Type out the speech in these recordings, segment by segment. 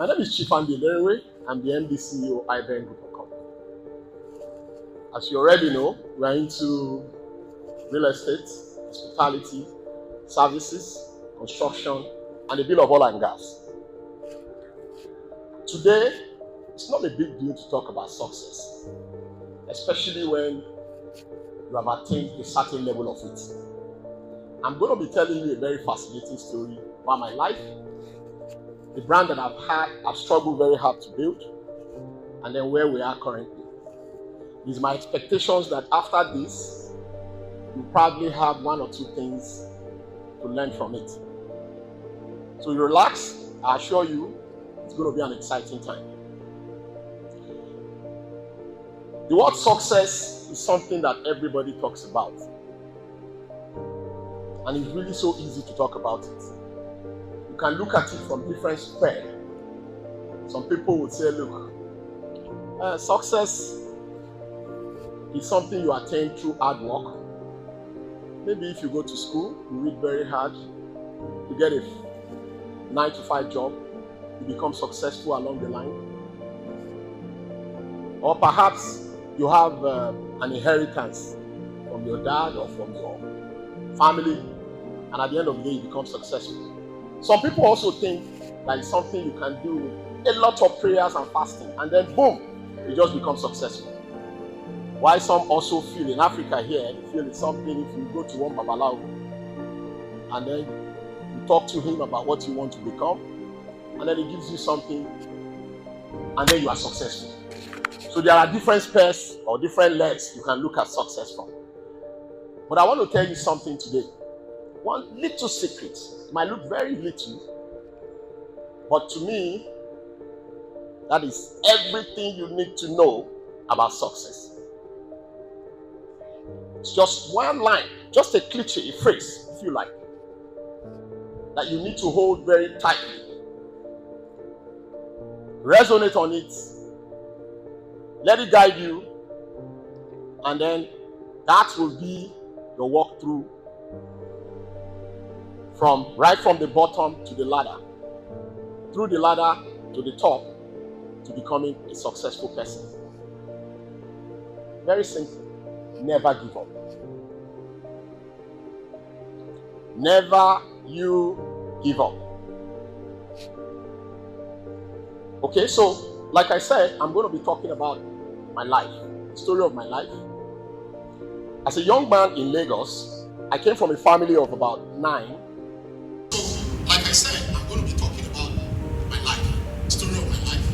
My name is Chief Andy Lerewe. I'm the MD CEO Aiben Group of Company. As you already know, we are into real estate, hospitality, services, construction, and a bit of oil and gas. Today, it's not a big deal to talk about success, especially when you have attained a certain level of it. I'm going to be telling you a very fascinating story about my life, the brand that I've struggled very hard to build, and then where we are currently. It is my expectations that after this, you probably have one or two things to learn from it. So you relax, I assure you, it's going to be an exciting time. The word success is something that everybody talks about. And it's really so easy to talk about it. You can look at it from different sphere. Some people would say, look, success is something you attain through hard work. Maybe if you go to school, you read very hard, you get a 9-to-5 job, you become successful along the line. Or perhaps you have an inheritance from your dad or from your family, and at the end of the day, you become successful. Some people also think that it's something you can do with a lot of prayers and fasting, and then boom, you just become successful. Why some also feel in Africa here, they feel it's something if you go to one Babalawo and then you talk to him about what you want to become, and then he gives you something, and then you are successful. So there are different spheres or different legs you can look at success from. But I want to tell you something today. One little secret. It might look very little, but to me, that is everything you need to know about success. It's just one line, just a cliche, a phrase, if you like, that you need to hold very tightly. Resonate on it. Let it guide you, and then that will be your walkthrough right from the bottom to the ladder, through the ladder to the top, to becoming a successful person. Very simple. Never give up. Never you give up. Okay, so like I said, I'm going to be talking about my life, the story of my life. As a young man in Lagos, I came from a family of about 9. So, like I said, I'm going to be talking about my life, the story of my life.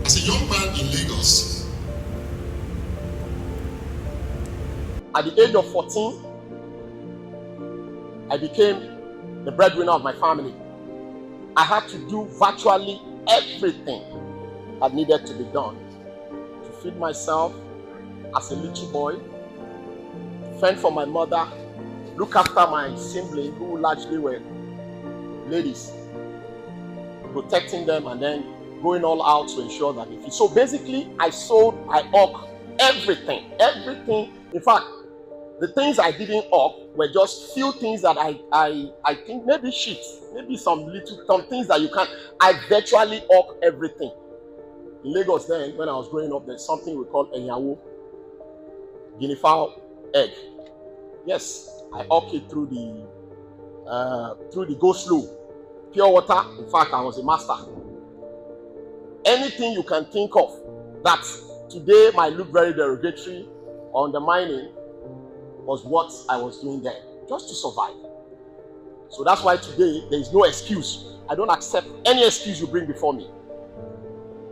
As a young man in Lagos, at the age of 14, I became the breadwinner of my family. I had to do virtually everything that needed to be done to feed myself as a little boy, fend for my mother, look after my siblings who largely were ladies, protecting them, and then going all out to ensure that they feed. So basically, I hawked everything. In fact, the things I didn't hawk were just few things that I think maybe sheets, maybe some things that you can. I virtually hawk everything. In Lagos then, when I was growing up, there's something we call enyawo, guinea fowl egg. Yes, I hawk it through the go slow, pure water. In fact, I was a master. Anything you can think of that today might look very derogatory or undermining was what I was doing then, just to survive. So that's why today there is no excuse. I don't accept any excuse you bring before me,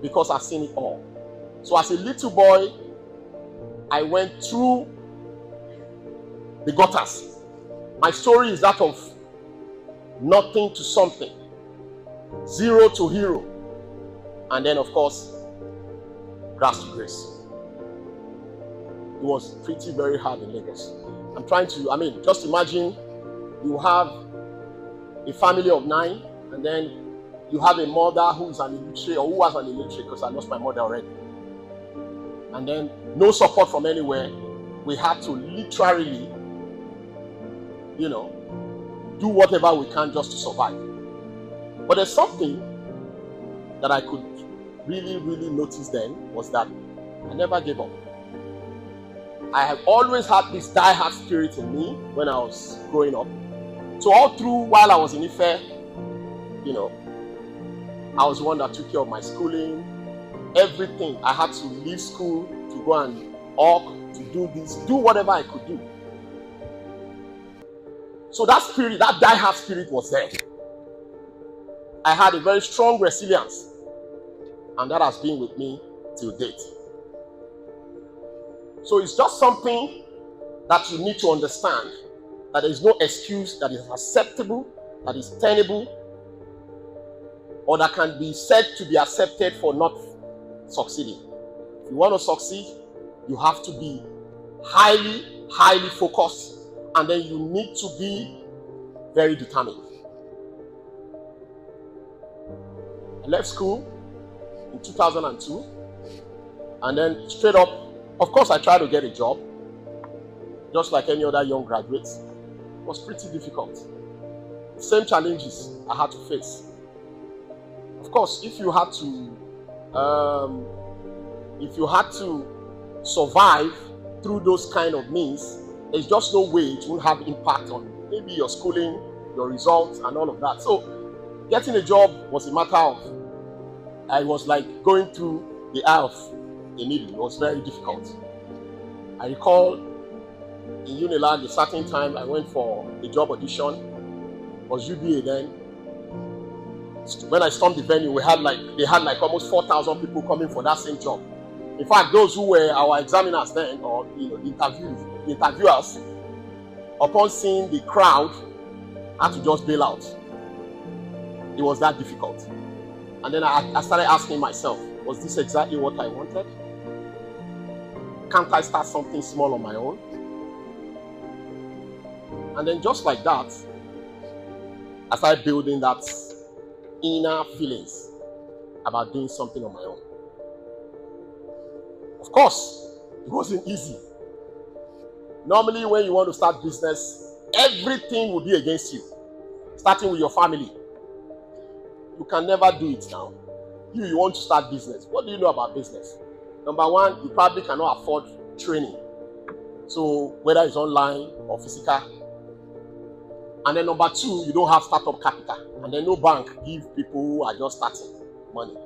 because I've seen it all. So as a little boy, I went through the gutters. My story is that of nothing to something, zero to hero, and then of course, grass to grace. It was pretty very hard in Lagos. Just imagine you have a family of 9, and then you have a mother who's an illiterate, or who was an illiterate, because I lost my mother already. And then no support from anywhere. We had to literally, do whatever we can just to survive. But there's something that I could really, really notice then was that I never gave up. I have always had this die-hard spirit in me when I was growing up. So all through while I was in Ife, I was the one that took care of my schooling, everything. I had to leave school to go and to do this, do whatever I could do. So that spirit, that die-hard spirit was there. I had a very strong resilience, and that has been with me till date. So it's just something that you need to understand, that there is no excuse that is acceptable, that is tenable, or that can be said to be accepted for not succeeding. If you want to succeed, you have to be highly, highly focused, and then you need to be very determined. I left school in 2002, and then straight up, of course, I tried to get a job, just like any other young graduate. It was pretty difficult. Same challenges I had to face. Of course, if you had to survive through those kind of means, there's just no way it won't have impact on maybe your schooling, your results, and all of that. So getting a job was a matter of, I was like going through the eye of a needle. It was very difficult. I recall in Unilag, a certain time I went for a job audition. It was UBA then. When I stormed the venue, they had like almost 4,000 people coming for that same job. In fact, those who were our examiners then, or interviewers, upon seeing the crowd, had to just bail out. It was that difficult. And then I started asking myself, was this exactly what I wanted? Can't I start something small on my own? And then just like that, I started building that inner feelings about doing something on my own. Of course, it wasn't easy. Normally, when you want to start business, everything will be against you, starting with your family. You can never do it now. You want to start business. What do you know about business? Number one, you probably cannot afford training. So whether it's online or physical. And then number two, you don't have startup capital. And then no bank give people who are just starting money.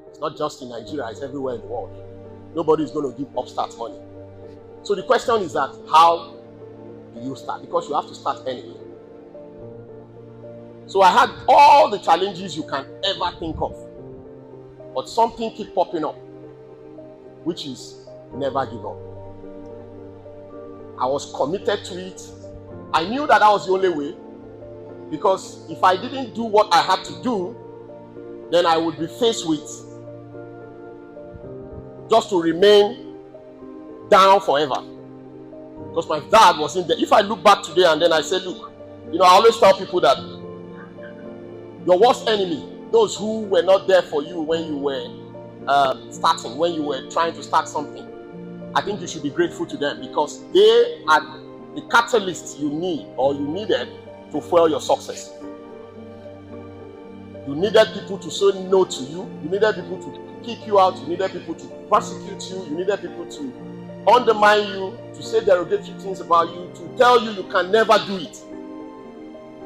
It's not just in Nigeria, it's everywhere in the world. Nobody is going to give upstart money. So the question is that, how do you start? Because you have to start anyway. So I had all the challenges you can ever think of. But something keep popping up, which is never give up. I was committed to it. I knew that was the only way, because if I didn't do what I had to do, then I would be faced with just to remain down forever. Because my dad was in there. If I look back today and then I say, look, I always tell people that your worst enemy, those who were not there for you when you were starting, when you were trying to start something, I think you should be grateful to them, because they are the catalyst you need, or you needed, to fuel your success. You needed people to say no to you. You needed people to kick you out. You needed people to persecute you. You needed people to undermine you, to say derogatory things about you, to tell you can never do it.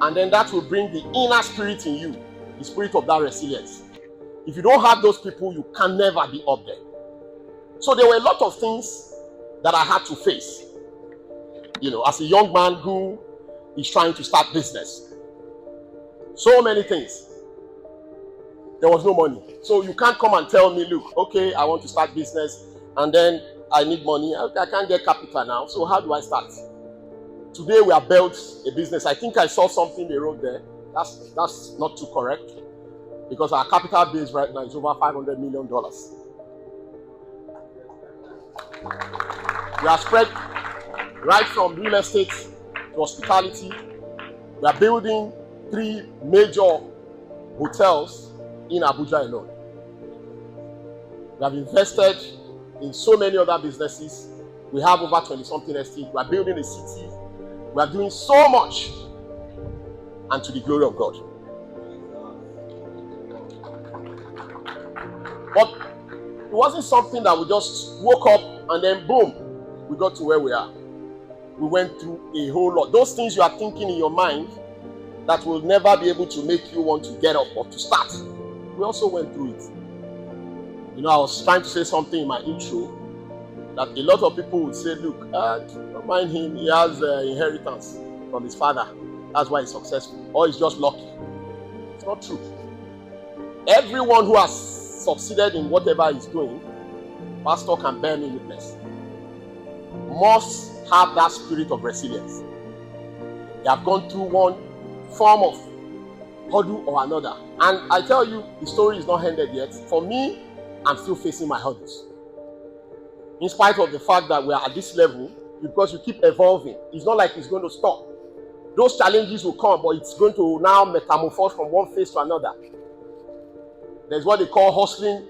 And then that will bring the inner spirit in you, the spirit of that resilience. If you don't have those people, you can never be up there. So there were a lot of things that I had to face, as a young man who is trying to start business. So many things. There was no money. So you can't come and tell me, look, okay, I want to start business, and then I need money. I can't get capital now. So how do I start? Today we have built a business. I think I saw something they wrote there. That's not too correct, because our capital base right now is over $500 million. We are spread right from real estate to hospitality. We are building 3 major hotels in Abuja alone. We have invested in so many other businesses. We have over 20-something estates. We are building a city. We are doing so much, and to the glory of God. But it wasn't something that we just woke up and then boom, we got to where we are. We went through a whole lot. Those things you are thinking in your mind that will never be able to make you want to get up or to start, we also went through it. You know, I was trying to say something in my intro that a lot of people would say, look, don't mind him, he has inheritance from his father. That's why he's successful. Or he's just lucky. It's not true. Everyone who has succeeded in whatever he's doing, pastor can bear me witness, must have that spirit of resilience. They have gone through one form of hurdle or another. And I tell you, the story is not ended yet. For me, I'm still facing my hurdles. In spite of the fact that we are at this level, because you keep evolving, it's not like it's going to stop. Those challenges will come, but it's going to now metamorphose from one phase to another. There's what they call hustling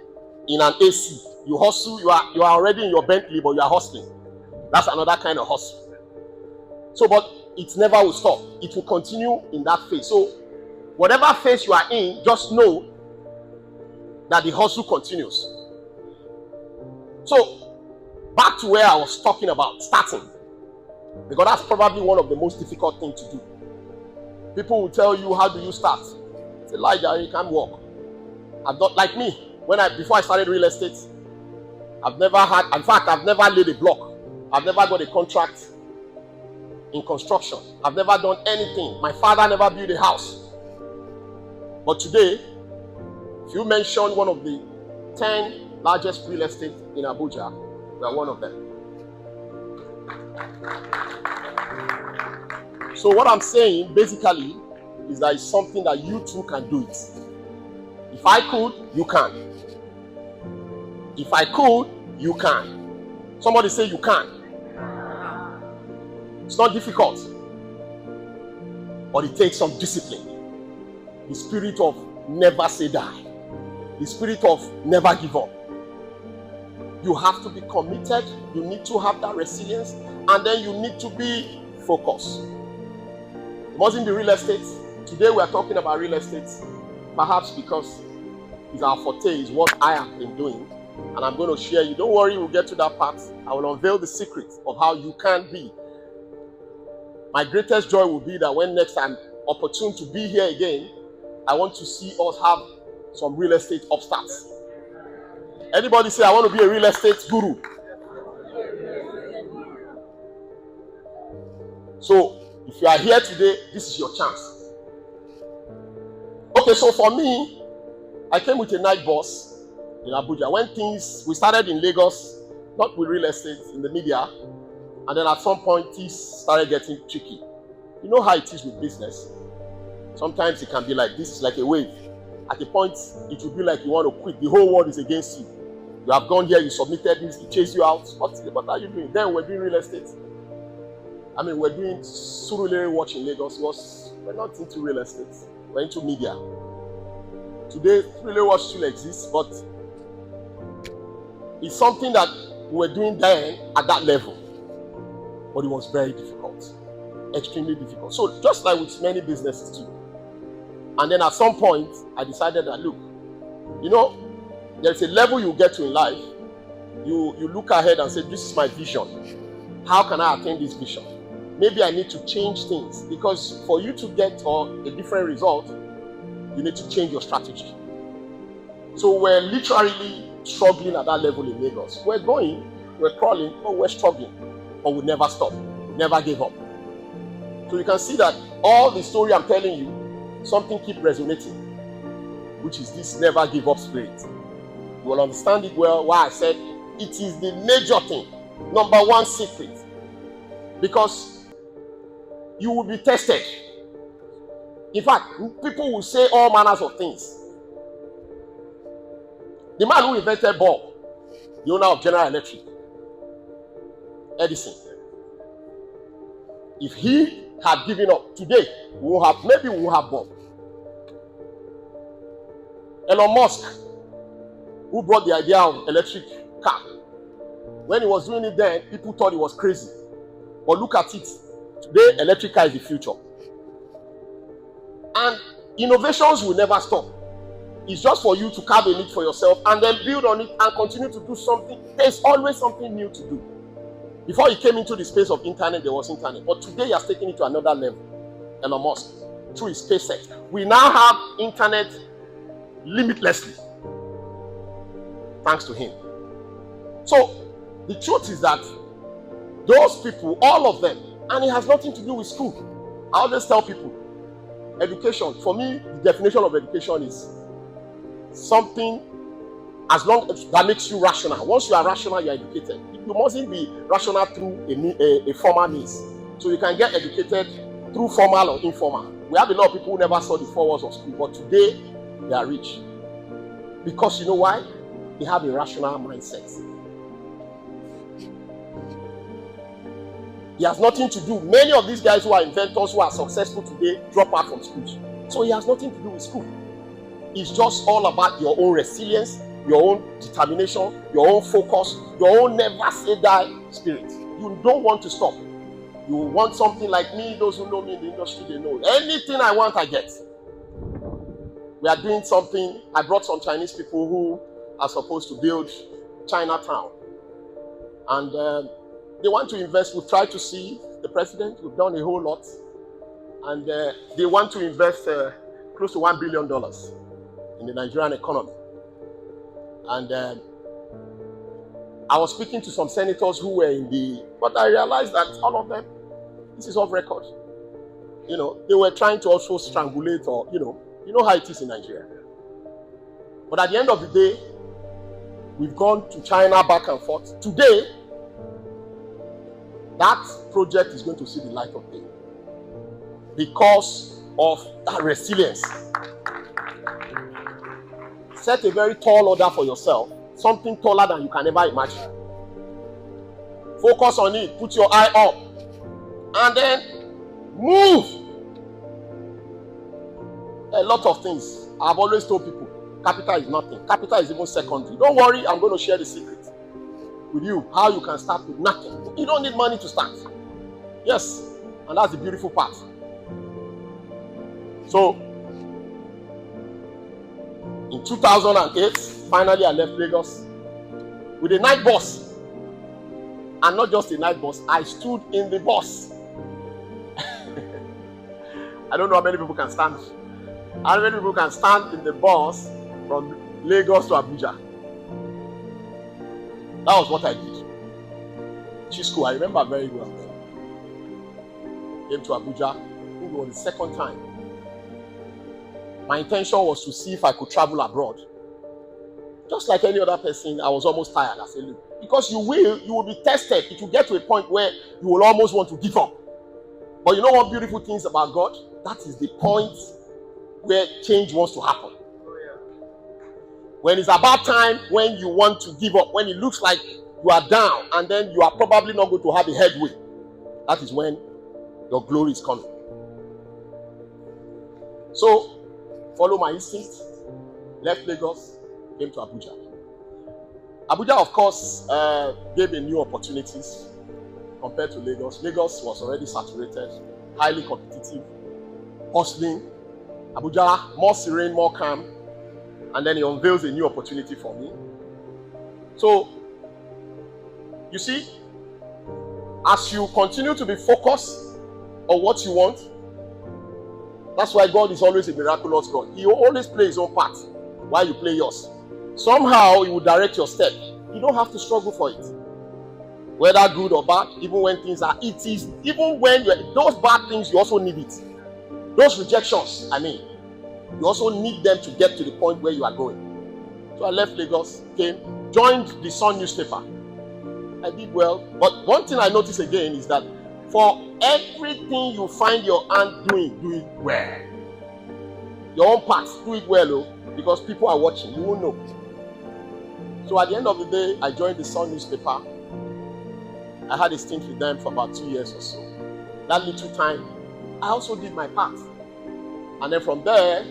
in an AC. You hustle, you are already in your Bentley, but you are hustling. That's another kind of hustle. So, but it never will stop. It will continue in that phase. So, whatever phase you are in, just know that the hustle continues. So, back to where I was talking about, starting. Because that's probably one of the most difficult things to do. People will tell you, how do you start? It's Elijah, you can't walk. I've not, like me, before I started real estate, I've never laid a block. I've never got a contract in construction. I've never done anything. My father never built a house. But today, if you mention one of the 10 largest real estate in Abuja, we are one of them. So what I'm saying basically is that it's something that you too can do it. If I could, you can. If I could, you can. Somebody say you can. It's not difficult, but it takes some discipline. The spirit of never say die. The spirit of never give up. You have to be committed. You need to have that resilience, and then you need to be focused. It mustn't be real estate. Today we are talking about real estate, perhaps because it's our forte, is what I have been doing, and I'm going to share you. Don't worry, we'll get to that part. I will unveil the secret of how you can be. My greatest joy will be that when next I'm opportune to be here again, I want to see us have some real estate upstarts. Anybody say, I want to be a real estate guru? So, if you are here today, this is your chance. Okay, so for me, I came with a night bus in Abuja. When we started in Lagos, not with real estate, in the media, and then at some point, things started getting tricky. You know how it is with business. Sometimes it can be like this, like a wave. At a point, it will be like you want to quit. The whole world is against you. You have gone here, you submitted this, it chased you out. What are you doing? Then we're doing real estate. We're doing Surulere Watch in Lagos. We're not into real estate. We're into media. Today, Surulere Watch still exists, but it's something that we were doing then at that level. But it was very difficult. Extremely difficult. So just like with many businesses too. And then at some point, I decided that, look, there's a level you get to in life. You look ahead and say, this is my vision. How can I attain this vision? Maybe I need to change things, because for you to get a different result, you need to change your strategy. So we're literally struggling at that level in Lagos. We're crawling, but we're struggling. But we never stop, never gave up. So you can see that all the story I'm telling you, something keeps resonating, which is this never give up spirit. You will understand it well why I said it is the major thing, number one secret. Because you will be tested. In fact, people will say all manners of things. The man who invented bulb, the owner of General Electric, Edison, if he had given up today, we won't have bulb. Elon Musk, who brought the idea of electric car, when he was doing it then, people thought he was crazy. But look at it. Today, electric car is the future. And innovations will never stop. It's just for you to carve a niche for yourself and then build on it and continue to do something. There's always something new to do. Before he came into the space of internet, there was internet. But today he has taken it to another level. Elon Musk, through his SpaceX. We now have internet limitlessly. Thanks to him. So, the truth is that those people, all of them, and it has nothing to do with school. I always tell people, education, for me, the definition of education is something as long as that makes you rational. Once you are rational, you are educated. You mustn't be rational through a formal means. So you can get educated through formal or informal. We have a lot of people who never saw the 4 walls of school, but today they are rich. Because you know why? They have a rational mindset. He has nothing to do. Many of these guys who are inventors, who are successful today, drop out from schools. So he has nothing to do with school. It's just all about your own resilience, your own determination, your own focus, your own never say die spirit. You don't want to stop. You want something like me. Those who know me in the industry, they know. Anything I want, I get. We are doing something. I brought some Chinese people who are supposed to build Chinatown. And they want to invest. We've tried to see the president. We've done a whole lot. And they want to invest close to $1 billion in the Nigerian economy. And I was speaking to some senators who were in the... But I realized that all of them, this is off record. You know, they were trying to also strangulate or, you know how it is in Nigeria. But at the end of the day, we've gone to China back and forth. Today, that project is going to see the light of day because of that resilience. Set a very tall order for yourself, something taller than you can ever imagine. Focus on it, put your eye up, and then move. A lot of things. I've always told people, capital is nothing. Capital is even secondary. Don't worry, I'm going to share the secret with you, how you can start with nothing. You don't need money to start. Yes, and that's the beautiful part. So, in 2008, finally I left Lagos with a night bus. And not just a night bus, I stood in the bus. I don't know how many people can stand. How many people can stand in the bus from Lagos to Abuja? That was what I did. Chisco, I remember very well. Came to Abuja. I think it was the second time. My intention was to see if I could travel abroad. Just like any other person, I was almost tired. I said, look, because you will be tested. It will get to a point where you will almost want to give up. But you know what beautiful things about God? That is the point where change wants to happen. When it's about time, when you want to give up, when it looks like you are down, and then you are probably not going to have a headway, that is when your glory is coming. So, follow my instinct, left Lagos, came to Abuja. Abuja, of course, gave me new opportunities compared to Lagos. Lagos was already saturated, highly competitive, hustling. Abuja, more serene, more calm. And then he unveils a new opportunity for me. So, you see, as you continue to be focused on what you want, that's why God is always a miraculous God. He always plays his own part while you play yours. Somehow, he will direct your step. You don't have to struggle for it. Whether good or bad, even when things are, it is, even when those bad things, you also need it. Those rejections, you also need them to get to the point where you are going. So I left Lagos, came, joined the Sun newspaper. I did well. But one thing I noticed again is that for everything you find your hand doing, do it well. Your own part, do it well, because people are watching. You won't know. So at the end of the day, I joined the Sun newspaper. I had a stint with them for about 2 years or so. That little time, I also did my part. And then from there,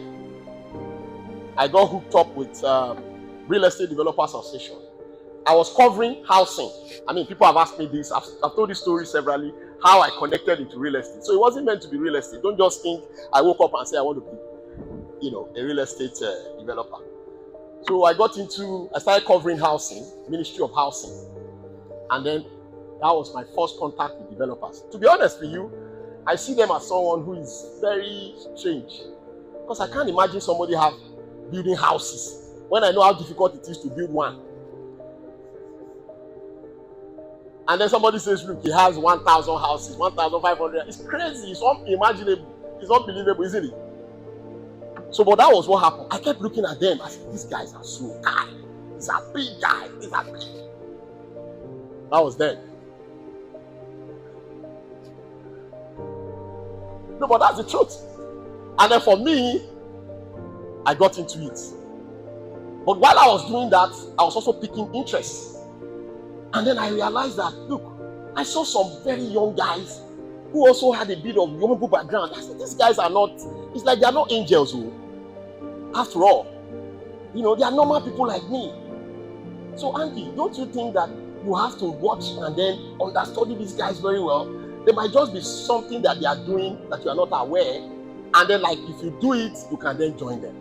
I got hooked up with Real Estate Developers Association. I was covering housing. People have asked me this. I've told this story severally, how I connected into real estate. So it wasn't meant to be real estate. Don't just think I woke up and say I want to be. a real estate developer. So I started covering housing, Ministry of Housing. And then that was my first contact with developers. To be honest with you, I see them as someone who is very strange. Because I can't imagine somebody building houses when I know how difficult it is to build one. And then somebody says, look, he has 1,000 houses, 1,500. It's crazy. It's unimaginable. It's unbelievable, isn't it? So, but that was what happened. I kept looking at them. I said, these guys are so guy. These are big guys. These are big. That was then. No, but that's the truth. And then for me, I got into it. But while I was doing that, I was also picking interest. And then I realized that, look, I saw some very young guys who also had a bit of Yoruba background. I said, these guys are not, it's like they are not angels. After all, they are normal people like me. So, Andy, don't you think that you have to watch and then understudy these guys very well? There might just be something that they are doing that you are not aware. And then, like, if you do it, you can then join them.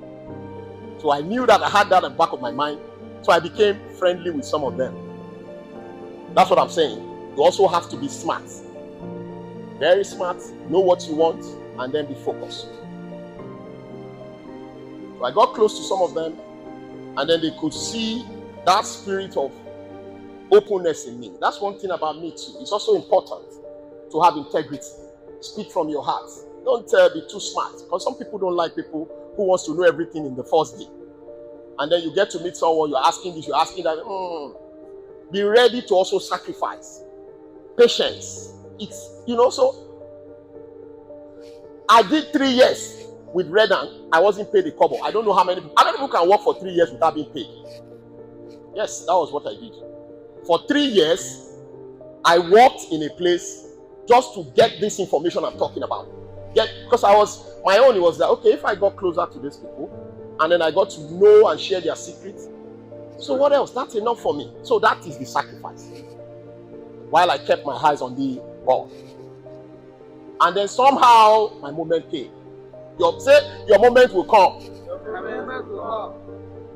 So I knew that I had that at the back of my mind. So I became friendly with some of them. That's what I'm saying. You also have to be smart. Very smart. Know what you want and then be focused. So I got close to some of them and then they could see that spirit of openness in me. That's one thing about me too. It's also important to have integrity. Speak from your heart. Don't be too smart, because some people don't like people who wants to know everything in the first day. And then you get to meet someone, you're asking this, you're asking that. Be ready to also sacrifice. Patience. It's, so I did 3 years with Redan. I wasn't paid a kobo. I don't know how many people can work for 3 years without being paid. Yes, that was what I did. For 3 years, I worked in a place just to get this information I'm talking about. Because my own, it was that, okay, if I got closer to these people, and then I got to know and share their secrets, so what else? That's enough for me. So that is the sacrifice. While I kept my eyes on the ball. And then somehow, my moment came. Your moment will come.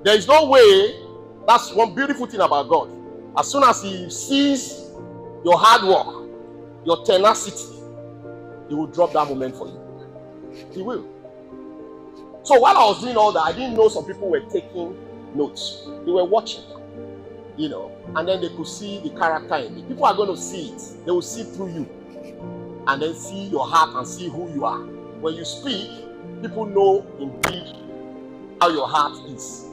There is no way. That's one beautiful thing about God. As soon as He sees your hard work, your tenacity, He will drop that moment for you. He will. So while I was doing all that, I didn't know some people were taking notes. They were watching, and then they could see the character in me. People are going to see it. They will see through you and then see your heart and see who you are. When you speak, people know indeed how your heart is.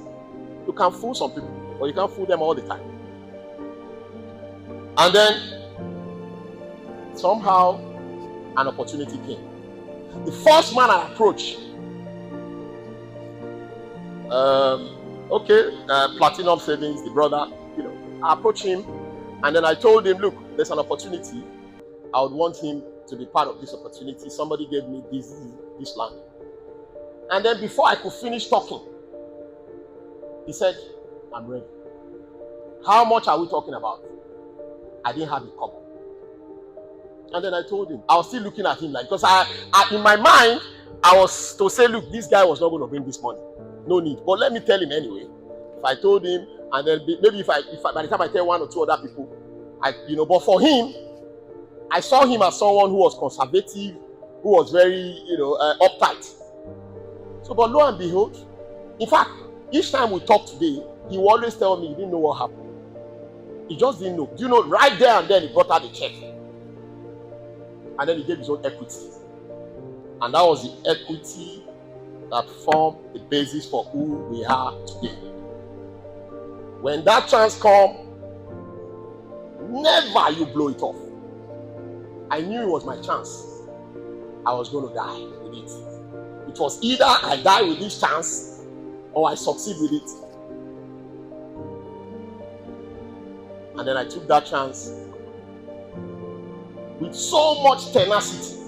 You can fool some people, but you can't fool them all the time. And then somehow an opportunity came. The first man I approached, Platinum Savings, the brother, I approached him and then I told him, look, there's an opportunity. I would want him to be part of this opportunity. Somebody gave me this land. And then before I could finish talking, he said, I'm ready. How much are we talking about? I didn't have a couple. And then I told him, I was still looking at him because I in my mind, I was to say, look, this guy was not going to bring this money. No need. But let me tell him anyway. If I told him, and then maybe if I by the time I tell one or two other people, but for him, I saw him as someone who was conservative, who was very, uptight. So, but lo and behold, in fact, each time we talk today, he will always tell me he didn't know what happened. He just didn't know. Do you know, right there and then he brought out the check. And then he gave his own equity. And that was the equity that formed the basis for who we are today. When that chance comes, never you blow it off. I knew it was my chance. I was going to die with it. It was either I die with this chance or I succeed with it. And then I took that chance with so much tenacity.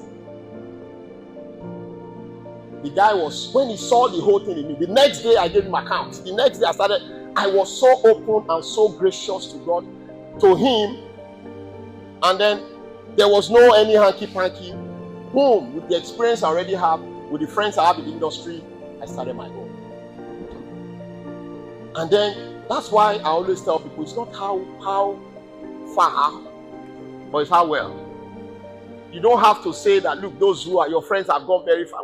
The guy was, when he saw the whole thing in me, the next day I gave him account. The next day I was so open and so gracious to God, to him. And then there was no any hanky-panky. Boom, with the experience I already have, with the friends I have in the industry, I started my own. And then that's why I always tell people it's not how far, but it's how well. You don't have to say that, look, those who are your friends have gone very far.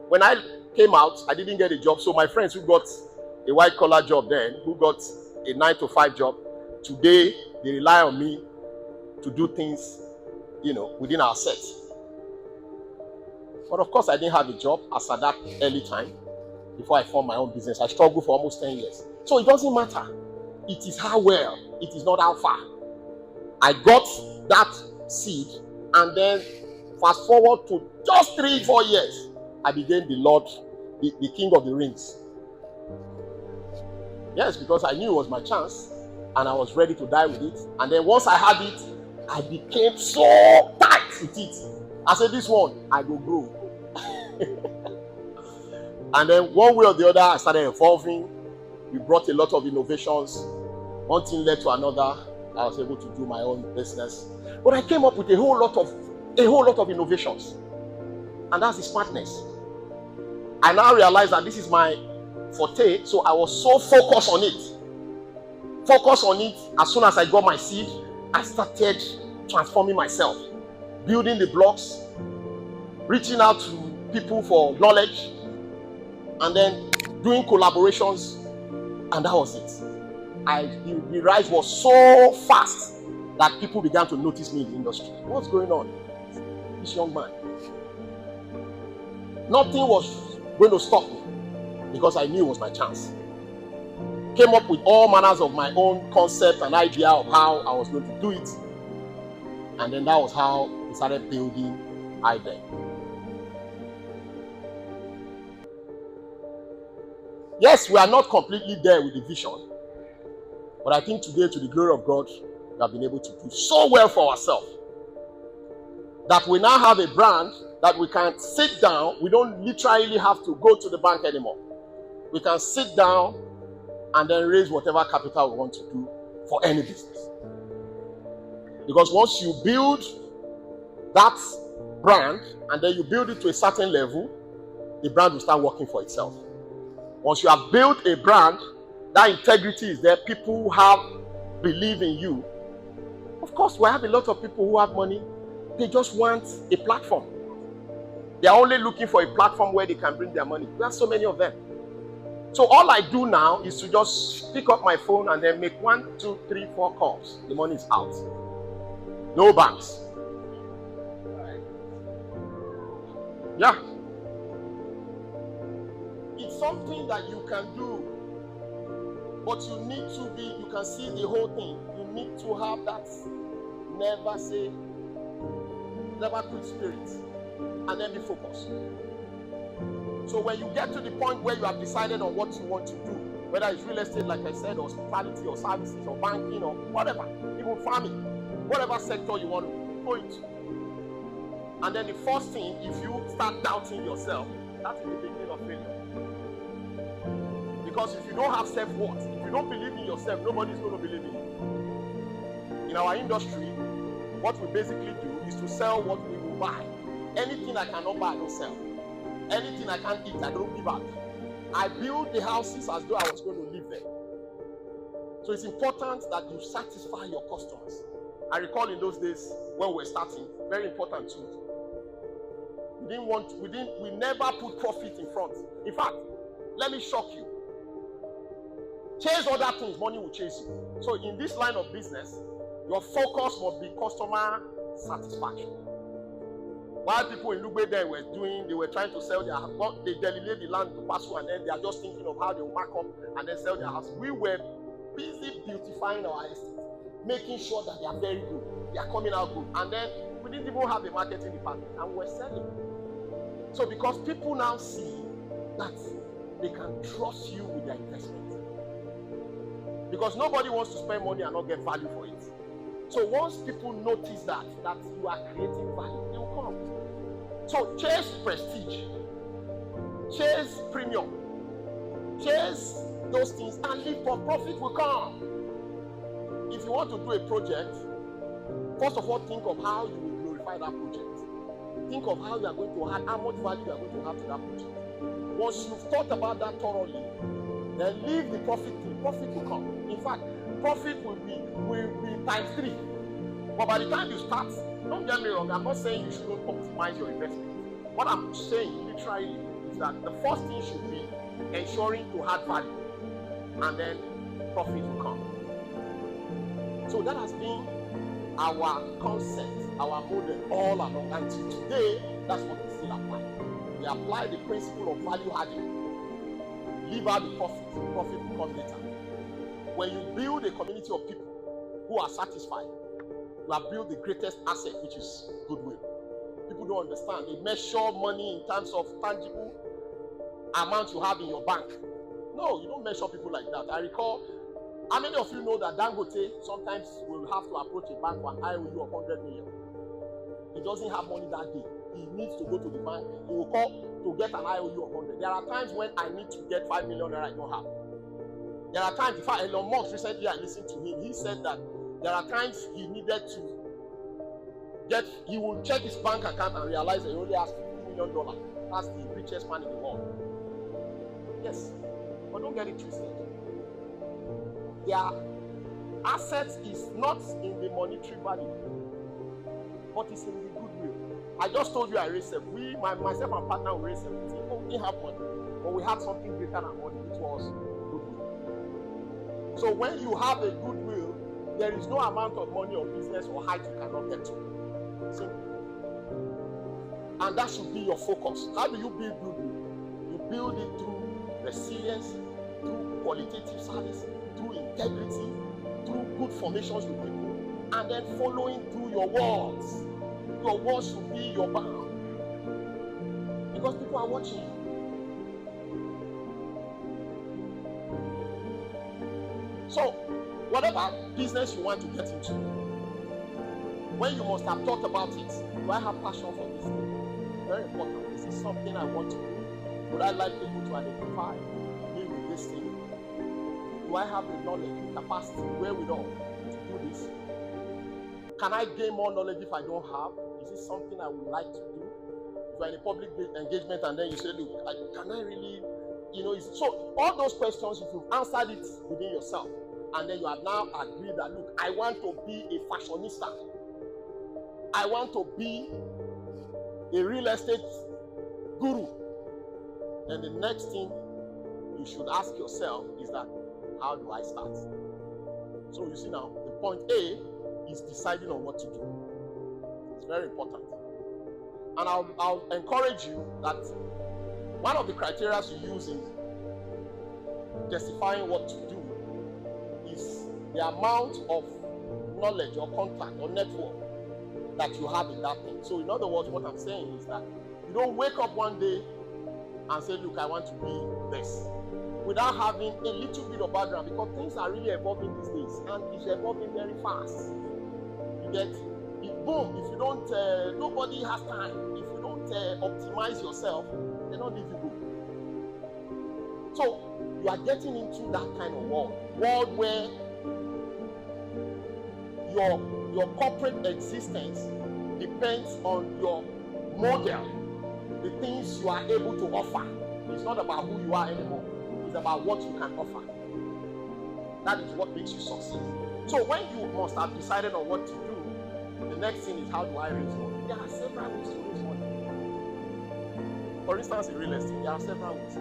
When I came out, I didn't get a job. So my friends who got a white collar job then, who got a 9-to-5 job, today they rely on me to do things, within our set. But of course, I didn't have a job as at that early time before I formed my own business. I struggled for almost 10 years. So it doesn't matter. It is how well, it is not how far. I got that seed, and then fast forward to just 3-4 years, I became the Lord, the King of the Rings. Yes, because I knew it was my chance, and I was ready to die with it. And then once I had it, I became so tight with it. I said, this one, I will grow. And then one way or the other, I started evolving. We brought a lot of innovations. One thing led to another. I was able to do my own business. But I came up with a whole lot of innovations. And that's the smartness. I now realize that this is my forte, so I was so focused on it. As soon as I got my seed, I started transforming myself, building the blocks, reaching out to people for knowledge, and then doing collaborations, and that was it. The rise was so fast that people began to notice me in the industry. What's going on? This young man. Nothing was going to stop me because I knew it was my chance. Came up with all manners of my own concept and idea of how I was going to do it. And then that was how we started building Aiben. Yes, we are not completely there with the vision. But I think today, to the glory of God, we have been able to do so well for ourselves that we now have a brand that we can sit down. We don't literally have to go to the bank anymore. We can sit down and then raise whatever capital we want to do for any business. Because once you build that brand and then you build it to a certain level, the brand will start working for itself. Once you have built a brand, that integrity is there. People who believe in you. Of course, we have a lot of people who have money. They just want a platform. They are only looking for a platform where they can bring their money. There are so many of them. So all I do now is to just pick up my phone and then make 1, 2, 3, 4 calls. The money is out. No banks. Yeah. It's something that you can do. But you need to you can see the whole thing. You need to have that never quit spirit, and then be focused. So when you get to the point where you have decided on what you want to do, whether it's real estate, like I said, or hospitality, or services, or banking, or whatever, even farming, whatever sector you want to go into. And then the first thing, if you start doubting yourself, that is the beginning of failure. Because if you don't have self-worth, if you don't believe in yourself, nobody's going to believe in you. In our industry, what we basically do is to sell what we will buy. Anything I cannot buy, I don't sell. Anything I can't eat, I don't give out. I build the houses as though I was going to live there. So it's important that you satisfy your customers. I recall in those days when we were starting, very important too. We never put profit in front. In fact, let me shock you. Chase other things, money will chase you. So in this line of business, your focus must be customer satisfaction. While people in Lugbe then they were trying to sell their house, they delegate the land to Pasu, and then they are just thinking of how they will mark up and then sell their house. We were busy beautifying our estate, making sure that they are very good, they are coming out good. And then we didn't even have a marketing department, and we were selling. So because people now see that they can trust you with their investment. Because nobody wants to spend money and not get value for it. So once people notice that you are creating value, they will come. So chase prestige, chase premium, chase those things, and live for profit will come. If you want to do a project, first of all, think of how you will glorify that project. Think of how you are going to add, how much value you are going to have to that project. Once you've thought about that thoroughly, then leave the profit to profit will come. In fact, profit will be times 3. But by the time you start, don't get me wrong, I'm not saying you shouldn't optimize your investment. What I'm saying literally is that the first thing should be ensuring to add value, and then profit will come. So that has been our concept, our model all along, and today that's what we still apply. We apply the principle of value adding. Leave out the profit will come later. When you build a community of people who are satisfied, you have built the greatest asset, which is goodwill. People don't understand. They measure money in terms of tangible amount you have in your bank. No, you don't measure people like that. I recall, how many of you know that Dangote sometimes will have to approach a bank for an IOU of 100 million? He doesn't have money that day. He needs to go to the bank. He will call to get an IOU of 100. There are times when I need to get 5 million I don't have. There are times, in fact, Elon Musk recently, I listened to him. He said that there are times he needed to he will check his bank account and realize that he only has $50 million. That's the richest man in the world. Yes, but don't get it twisted. Their assets is not in the monetary value, but it's in the goodwill. I just told you I raised 7. Myself and partner, we raised 17. Oh, we didn't have money, but we had something greater than money, which was goodwill. So when you have a goodwill, there is no amount of money or business or height you cannot get to. Simple. And that should be your focus. How do you build goodwill? You build it through resilience, through qualitative service, through integrity, through good formations with people, and then following through your words. Your words should be your bound, because people are watching you. So whatever business you want to get into, when you must have thought about it, do I have passion for this thing? Very important. Is this something I want to do? Would I like people to identify me with this thing? Do I have the knowledge, the capacity, wherewithal to do this? Can I gain more knowledge if I don't have? Is this something I would like to do? If you're in a public engagement and then you say, look, can I really, so all those questions, if you've answered it within yourself, and then you have now agreed that, look, I want to be a fashionista. I want to be a real estate guru. Then the next thing you should ask yourself is that, how do I start? So you see now, the point A is deciding on what to do. It's very important. And I'll encourage you that one of the criteria you use in justifying what to do is the amount of knowledge or contact or network that you have in that thing. So in other words, what I'm saying is that you don't wake up one day and say, look, I want to be this, without having a little bit of background, because things are really evolving these days, and it's evolving very fast. You get it, boom. If you don't, nobody has time. If you don't optimize yourself, they don't leave you go. So you are getting into that kind of world where your corporate existence depends on your model, the things you are able to offer. It's not about who you are anymore. It's about what you can offer. That is what makes you succeed. So when you must have decided on what to do, the next thing is, how do I raise money? There are several ways to raise money. For instance, in real estate, there are several ways.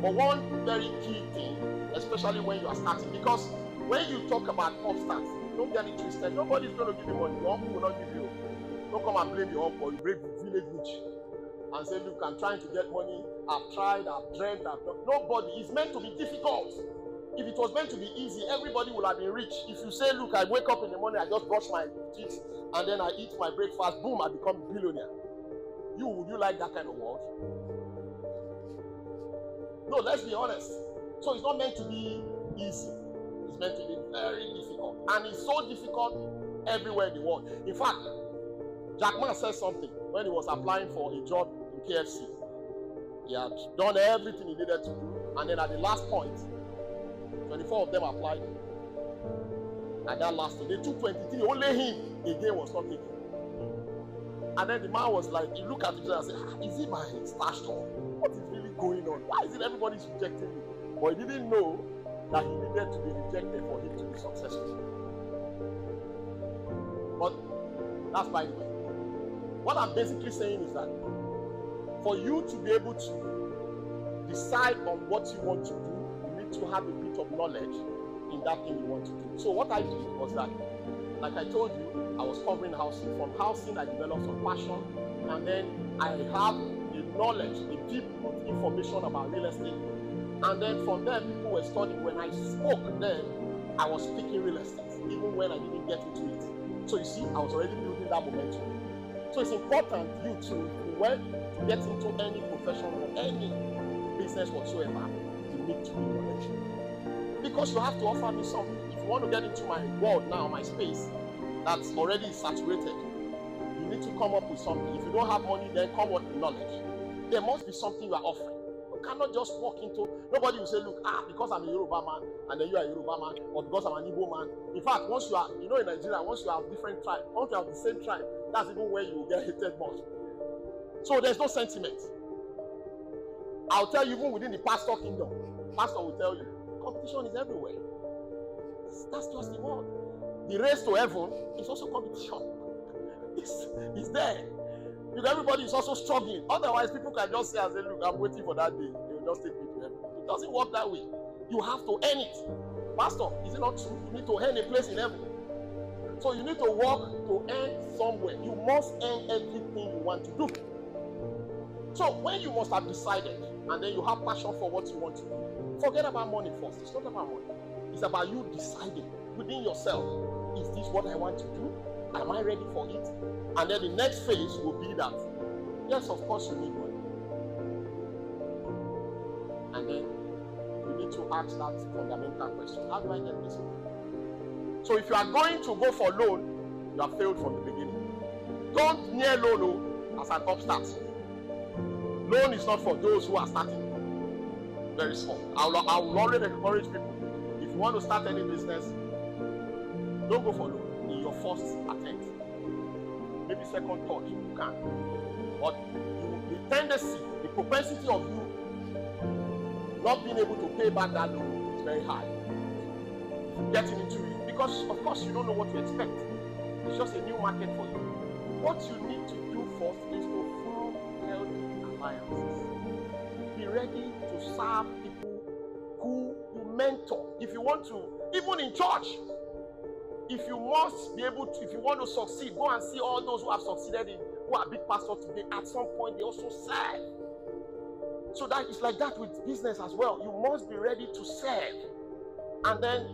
But one very key thing, especially when you are starting, because when you talk about upstarts, don't get it twisted. Nobody's going to give you money. Your uncle will not give you. Don't come and blame your uncle. You break village rich and say, look, I'm trying to get money. I've tried, I've dreamt, I've done. Nobody. It's meant to be difficult. If it was meant to be easy, everybody would have been rich. If you say, look, I wake up in the morning, I just brush my teeth, and then I eat my breakfast, boom, I become a billionaire. Would you like that kind of world? No, let's be honest. So it's not meant to be easy. It's meant to be very difficult. And it's so difficult everywhere in the world. In fact, Jack Ma said something when he was applying for a job in KFC. He had done everything he needed to do. And then at the last point, 24 of them applied. And that last day, they took 23. Only him again was not taken. And then the man was like, he looked at each other and said, is it my star store? What is really going on? Why is it everybody's rejecting me? But he didn't know that he needed to be rejected for him to be successful. But that's by the way. What I'm basically saying is that for you to be able to decide on what you want to do, you need to have a bit of knowledge in that thing you want to do. So what I did was that, like I told you, I was covering housing. From housing, I developed some passion, and then I have a knowledge, a deep information about real estate. And then from there, people were studying. When I spoke, then I was speaking real estate, even when I didn't get into it. So you see, I was already building that momentum. So it's important you too, if you want to get into any profession or any business whatsoever, you need to be knowledgeable. Because you have to offer me something. If you want to get into my world now, my space, that's already saturated, you need to come up with something. If you don't have money, then come up with knowledge. There must be something you are offering. You cannot just walk into, nobody will say, look, because I'm a Yoruba man, and then you are a Yoruba man, or because I'm an Igbo man. In fact, once you are, in Nigeria, once you have different tribes, once you have the same tribe, that's even where you will get hated more. So there's no sentiment. I'll tell you, even within the pastor kingdom, pastor will tell you, competition is everywhere. That's just the word. The race to heaven is also competition. It's there. Because everybody is also struggling. Otherwise, people can just say and say, look, I'm waiting for that day. They will just take me to heaven. It doesn't work that way. You have to earn it. Pastor, is it not true? You need to earn a place in heaven. So you need to work to earn somewhere. You must earn everything you want to do. So when you must have decided, and then you have passion for what you want to do, forget about money first. It's not about money. It's about you deciding within yourself, is this what I want to do? Am I ready for it? And then the next phase will be that, yes, of course you need money. And then you need to ask that fundamental question. How do I get this money? So if you are going to go for loan, you have failed from the beginning. Don't near loan as an upstart. Loan is not for those who are starting very small. I will always encourage people, if you want to start any business, don't go for loan in your first attempt. Maybe second thought, you can. But the tendency, the propensity of you not being able to pay back that loan is very high. Getting into it, because of course you don't know what to expect. It's just a new market for you. What you need to do first is to form healthy alliances. Be ready to serve people who you mentor. If you want to, even in church, if you must be able to, if you want to succeed, go and see all those who have succeeded who are big pastors today. At some point, they also serve. So that is like that with business as well. You must be ready to serve. And then,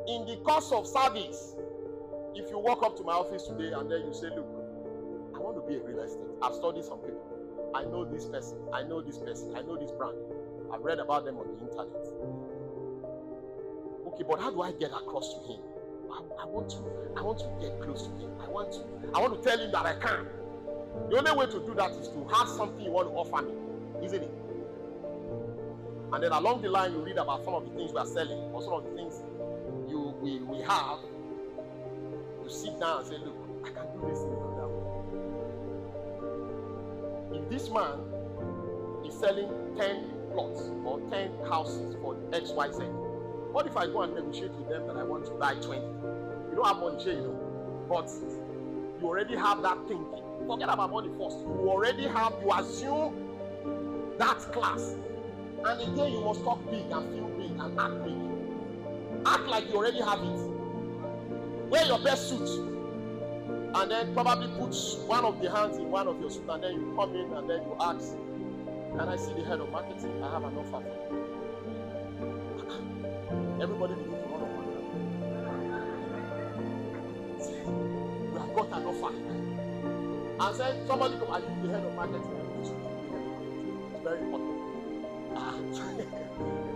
in the course of service, if you walk up to my office today and then you say, look, I want to be a real estate. I've studied some people. I know this person. I know this person. I know this brand. I've read about them on the internet. Okay, but how do I get across to him? I want to get close to him. I want to tell him that I can. The only way to do that is to have something you want to offer me, isn't it? And then along the line, you read about some of the things we are selling, or some of the things we have. You sit down and say, look, I can do this in another way. If this man is selling 10 plots or 10 houses for XYZ, what if I go and negotiate with them that I want to buy 20? You don't have money, but you already have that thinking. Forget about money first. You assume that class. And again, you must talk big and feel big and act big. Act like you already have it. Wear your best suit. And then probably put one of the hands in one of your suits, and then you come in and then you ask, can I see the head of marketing? I have an offer for you. Everybody begins to run up and down. You have got an offer. And then somebody come, are you the head of marketing? It's very important.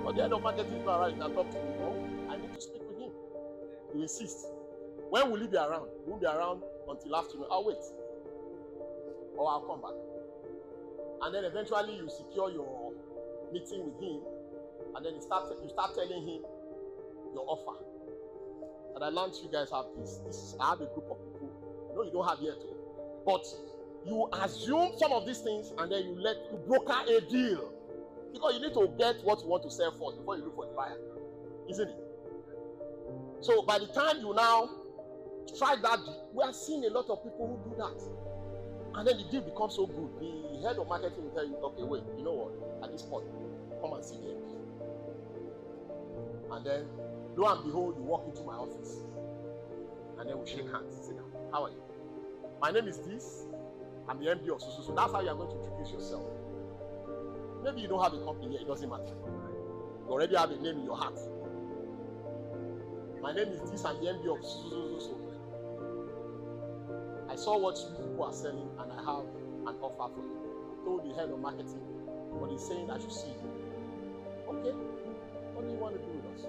But the head of marketing is not around. You can talk to him. No, I need to speak with him. You insist. When will he be around? He won't be around until afternoon. I'll wait. Or I'll come back. And then eventually you secure your meeting with him. And then you start telling him your offer. And I learned you guys have this. I have a group of people. No, you don't have yet. But you assume some of these things and then you broker a deal. Because you need to get what you want to sell first before you look for the buyer, isn't it? So by the time you now strike that deal, we are seeing a lot of people who do that. And then the deal becomes so good. The head of marketing will tell you, okay, wait, you know what? At this point, come and see the MD. And then, lo and behold, you walk into my office. And then we shake hands. Sit down. How are you? My name is this. I'm the MD of so. So that's how you are going to introduce yourself. Maybe you don't have a company here. It doesn't matter. You already have a name in your heart. My name is this. I'm the MD of so. I saw what you people are selling and I have an offer for you. I told the head of marketing, but he's saying I should see you. Okay, what do you want to do with us?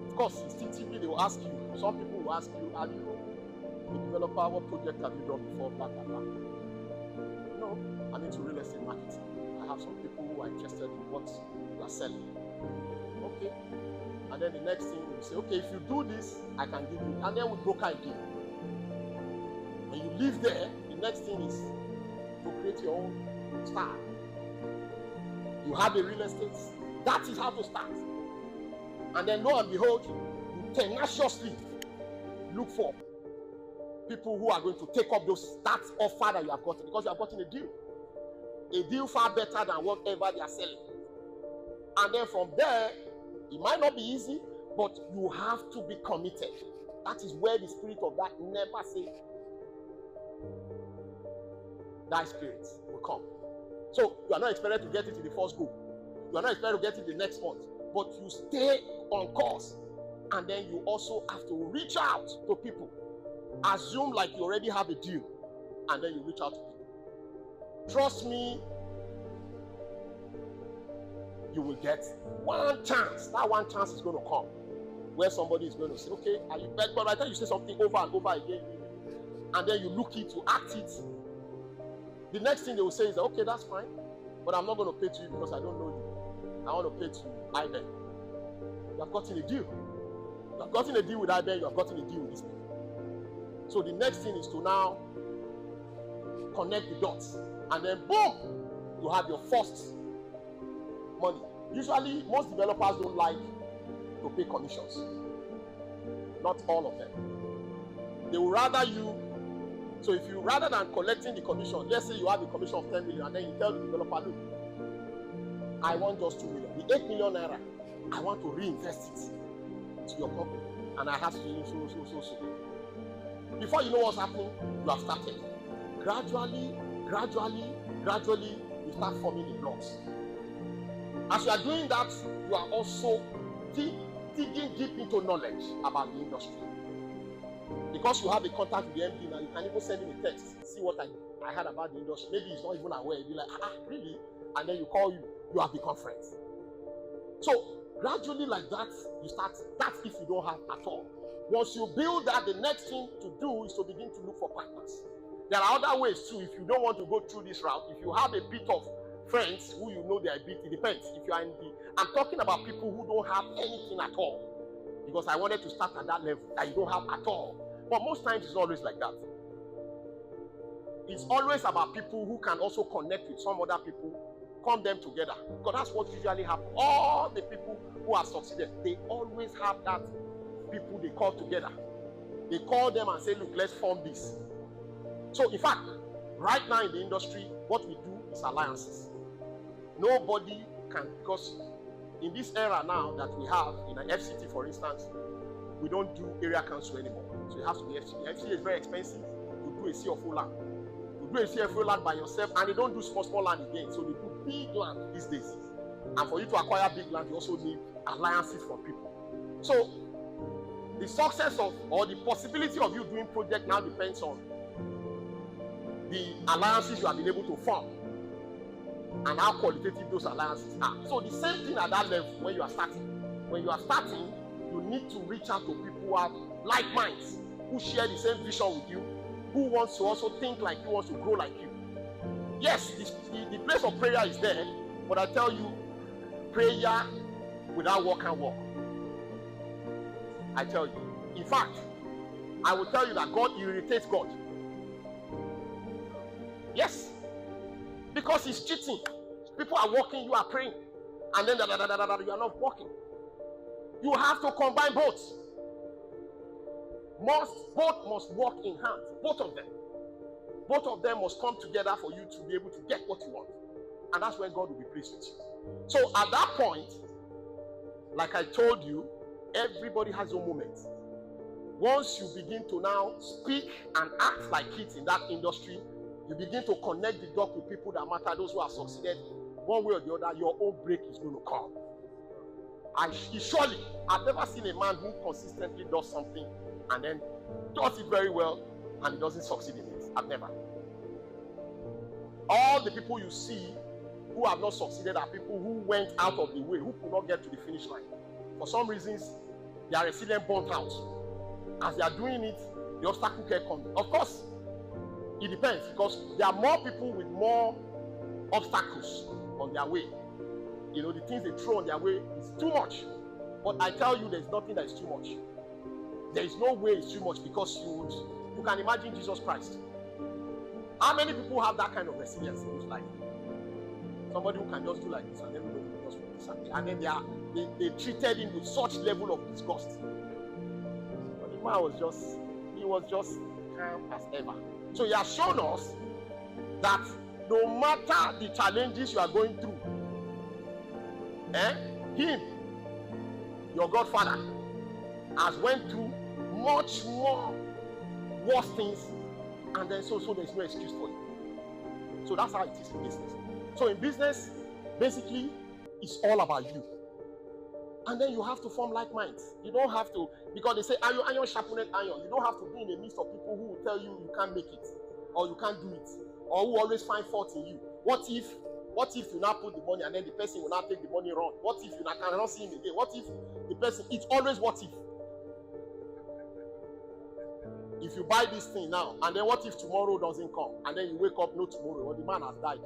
Of course, instinctively they will ask you. Some people will ask you, are you a developer? What project have you done before? Blah, blah, blah. No, I'm into real estate marketing. I have some people who are interested in what you are selling. Okay. And then the next thing you say, okay, if you do this, I can give you. And then we broker a deal. When you live there, the next thing is to create your own style. You have a real estate. That is how to start. And then lo and behold, you tenaciously look for people who are going to take up that offer that you have gotten, because you have gotten a deal far better than whatever they are selling. And then from there, it might not be easy, but you have to be committed. That is where the spirit of that never say that spirit will come. So you are not expected to get it in the first go. You are not expected to get it the next month, but you stay on course. And then you also have to reach out to people. Assume like you already have a deal, and then you reach out to people. Trust me, you will get one chance. That one chance is going to come where somebody is going to say, okay, are you back? But by the time you say something over and over again, and then you look it, you act it, the next thing they will say is, okay, that's fine, but I'm not going to pay to you because I don't know you. I want to pay to Aiben. You have gotten a deal. You have gotten a deal with Aiben, you have gotten a deal with this people. So the next thing is to now connect the dots. And then boom, you have your first money. Usually, most developers don't like to pay commissions. Not all of them. They will rather you. So if you, rather than collecting the commission, let's say you have a commission of 10 million, and then you tell the developer, look, I want just 2 million. The 8 million naira, I want to reinvest it to your company. And I have to do so. Before you know what's happening, you have started. Gradually, you start forming the blocks. As you are doing that, you are also digging deep into knowledge about the industry. Because you have a contact with the MD now, you can even send him a text, see what I heard about the industry. Maybe he's not even aware. You'll be like, really? And then you call you have become friends. So gradually like that, you start. That's if you don't have at all. Once you build that, the next thing to do is to begin to look for partners. There are other ways too. If you don't want to go through this route, if you have a bit of friends who you know they are a bit, it depends. If you are in I'm talking about people who don't have anything at all. Because I wanted to start at that level that you don't have at all. But most times it's always like that. It's always about people who can also connect with some other people, come them together. Because that's what usually happens. All the people who have succeeded, they always have that people they call together. They call them and say, look, let's form this. So in fact, right now in the industry, what we do is alliances. Nobody can, because in this era now that we have in an FCT, for instance, we don't do area council anymore. So it has to be FCT. FCT is very expensive to do a CFO land. To do a CFO land by yourself, and they don't do small land again. So they do big land these days. And for you to acquire big land, you also need alliances from people. So the success of, or the possibility of you doing project now depends on the alliances you have been able to form and how qualitative those alliances are. So the same thing at that level when you are starting. When you are starting, you need to reach out to people who have like minds, who share the same vision with you, who wants to also think like you, wants to grow like you. Yes, the place of prayer is there, but I tell you, prayer without work can work. I tell you. In fact, I will tell you that God irritates God. Yes. Because he's cheating. People are working, you are praying. and then you are not working. You have to combine both. Both must work in hand. Both of them. Both of them must come together for you to be able to get what you want. And that's when God will be pleased with you. So at that point, like I told you, everybody has a moment. Once you begin to now speak and act like it in that industry, you begin to connect the dot with people that matter, those who have succeeded, one way or the other, your own break is going to come. Surely, I've never seen a man who consistently does something and then does it very well and he doesn't succeed in it. I've never. All the people you see who have not succeeded are people who went out of the way, who could not get to the finish line. For some reasons, they are resilient, burnt out. As they are doing it, the obstacle can come. Of course, it depends, because there are more people with more obstacles on their way. You know, the things they throw on their way is too much. But I tell you, there's nothing that is too much. There is no way it's too much, because you can imagine Jesus Christ. How many people have that kind of resilience in his life? Somebody who can just do like this and everybody will just do this, and then they treated him with such level of disgust. But the man was just calm as ever. So he has shown us that no matter the challenges you are going through, him, your Godfather, has went through much more worse things, and then so there's no excuse for you. So that's how it is in business. So in business, basically, it's all about you. And then you have to form like minds. You don't have to, because they say iron sharpened iron. You don't have to be in the midst of people who will tell you can't make it, or you can't do it, or who always find fault in you. What if you now put the money and then the person will not take the money wrong? What if you cannot see him again? What if the person, it's always what if. If you buy this thing now, and then what if tomorrow doesn't come? And then you wake up, no tomorrow, or the man has died.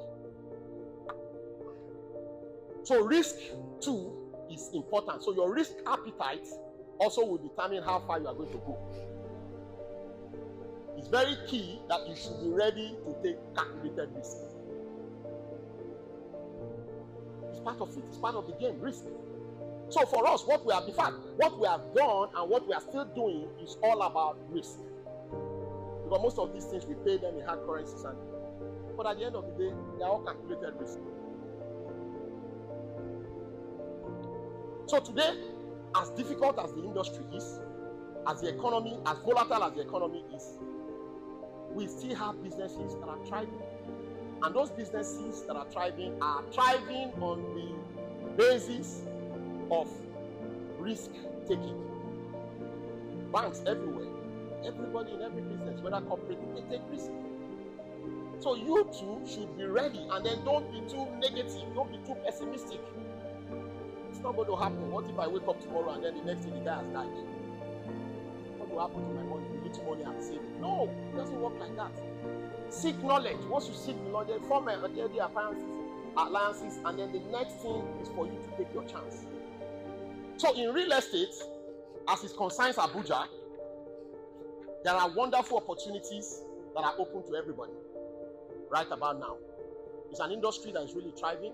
So risk too is important. So your risk appetite also will determine how far you are going to go. It's very key that you should be ready to take calculated risks. It's part of it. It's part of the game, risk. So for us, what we have done and what we are still doing is all about risk. Because most of these things we pay them in hard currencies, but at the end of the day, they are all calculated risk. So today, as difficult as the industry is, as the economy, as volatile as the economy is, we still have businesses that are thriving. And those businesses that are thriving on the basis of risk taking. Banks everywhere, everybody in every business, whether corporate, they take risk. So you too should be ready, and then don't be too negative, don't be too pessimistic. It's not going to happen. What if I wake up tomorrow and then the next day the guy has died? What will happen to my money? You need money and save it. No, it doesn't work like that. Seek knowledge. Once you seek knowledge, form the alliances, and then the next thing is for you to take your chance. So in real estate, as it concerns Abuja, there are wonderful opportunities that are open to everybody right about now. It's an industry that is really thriving.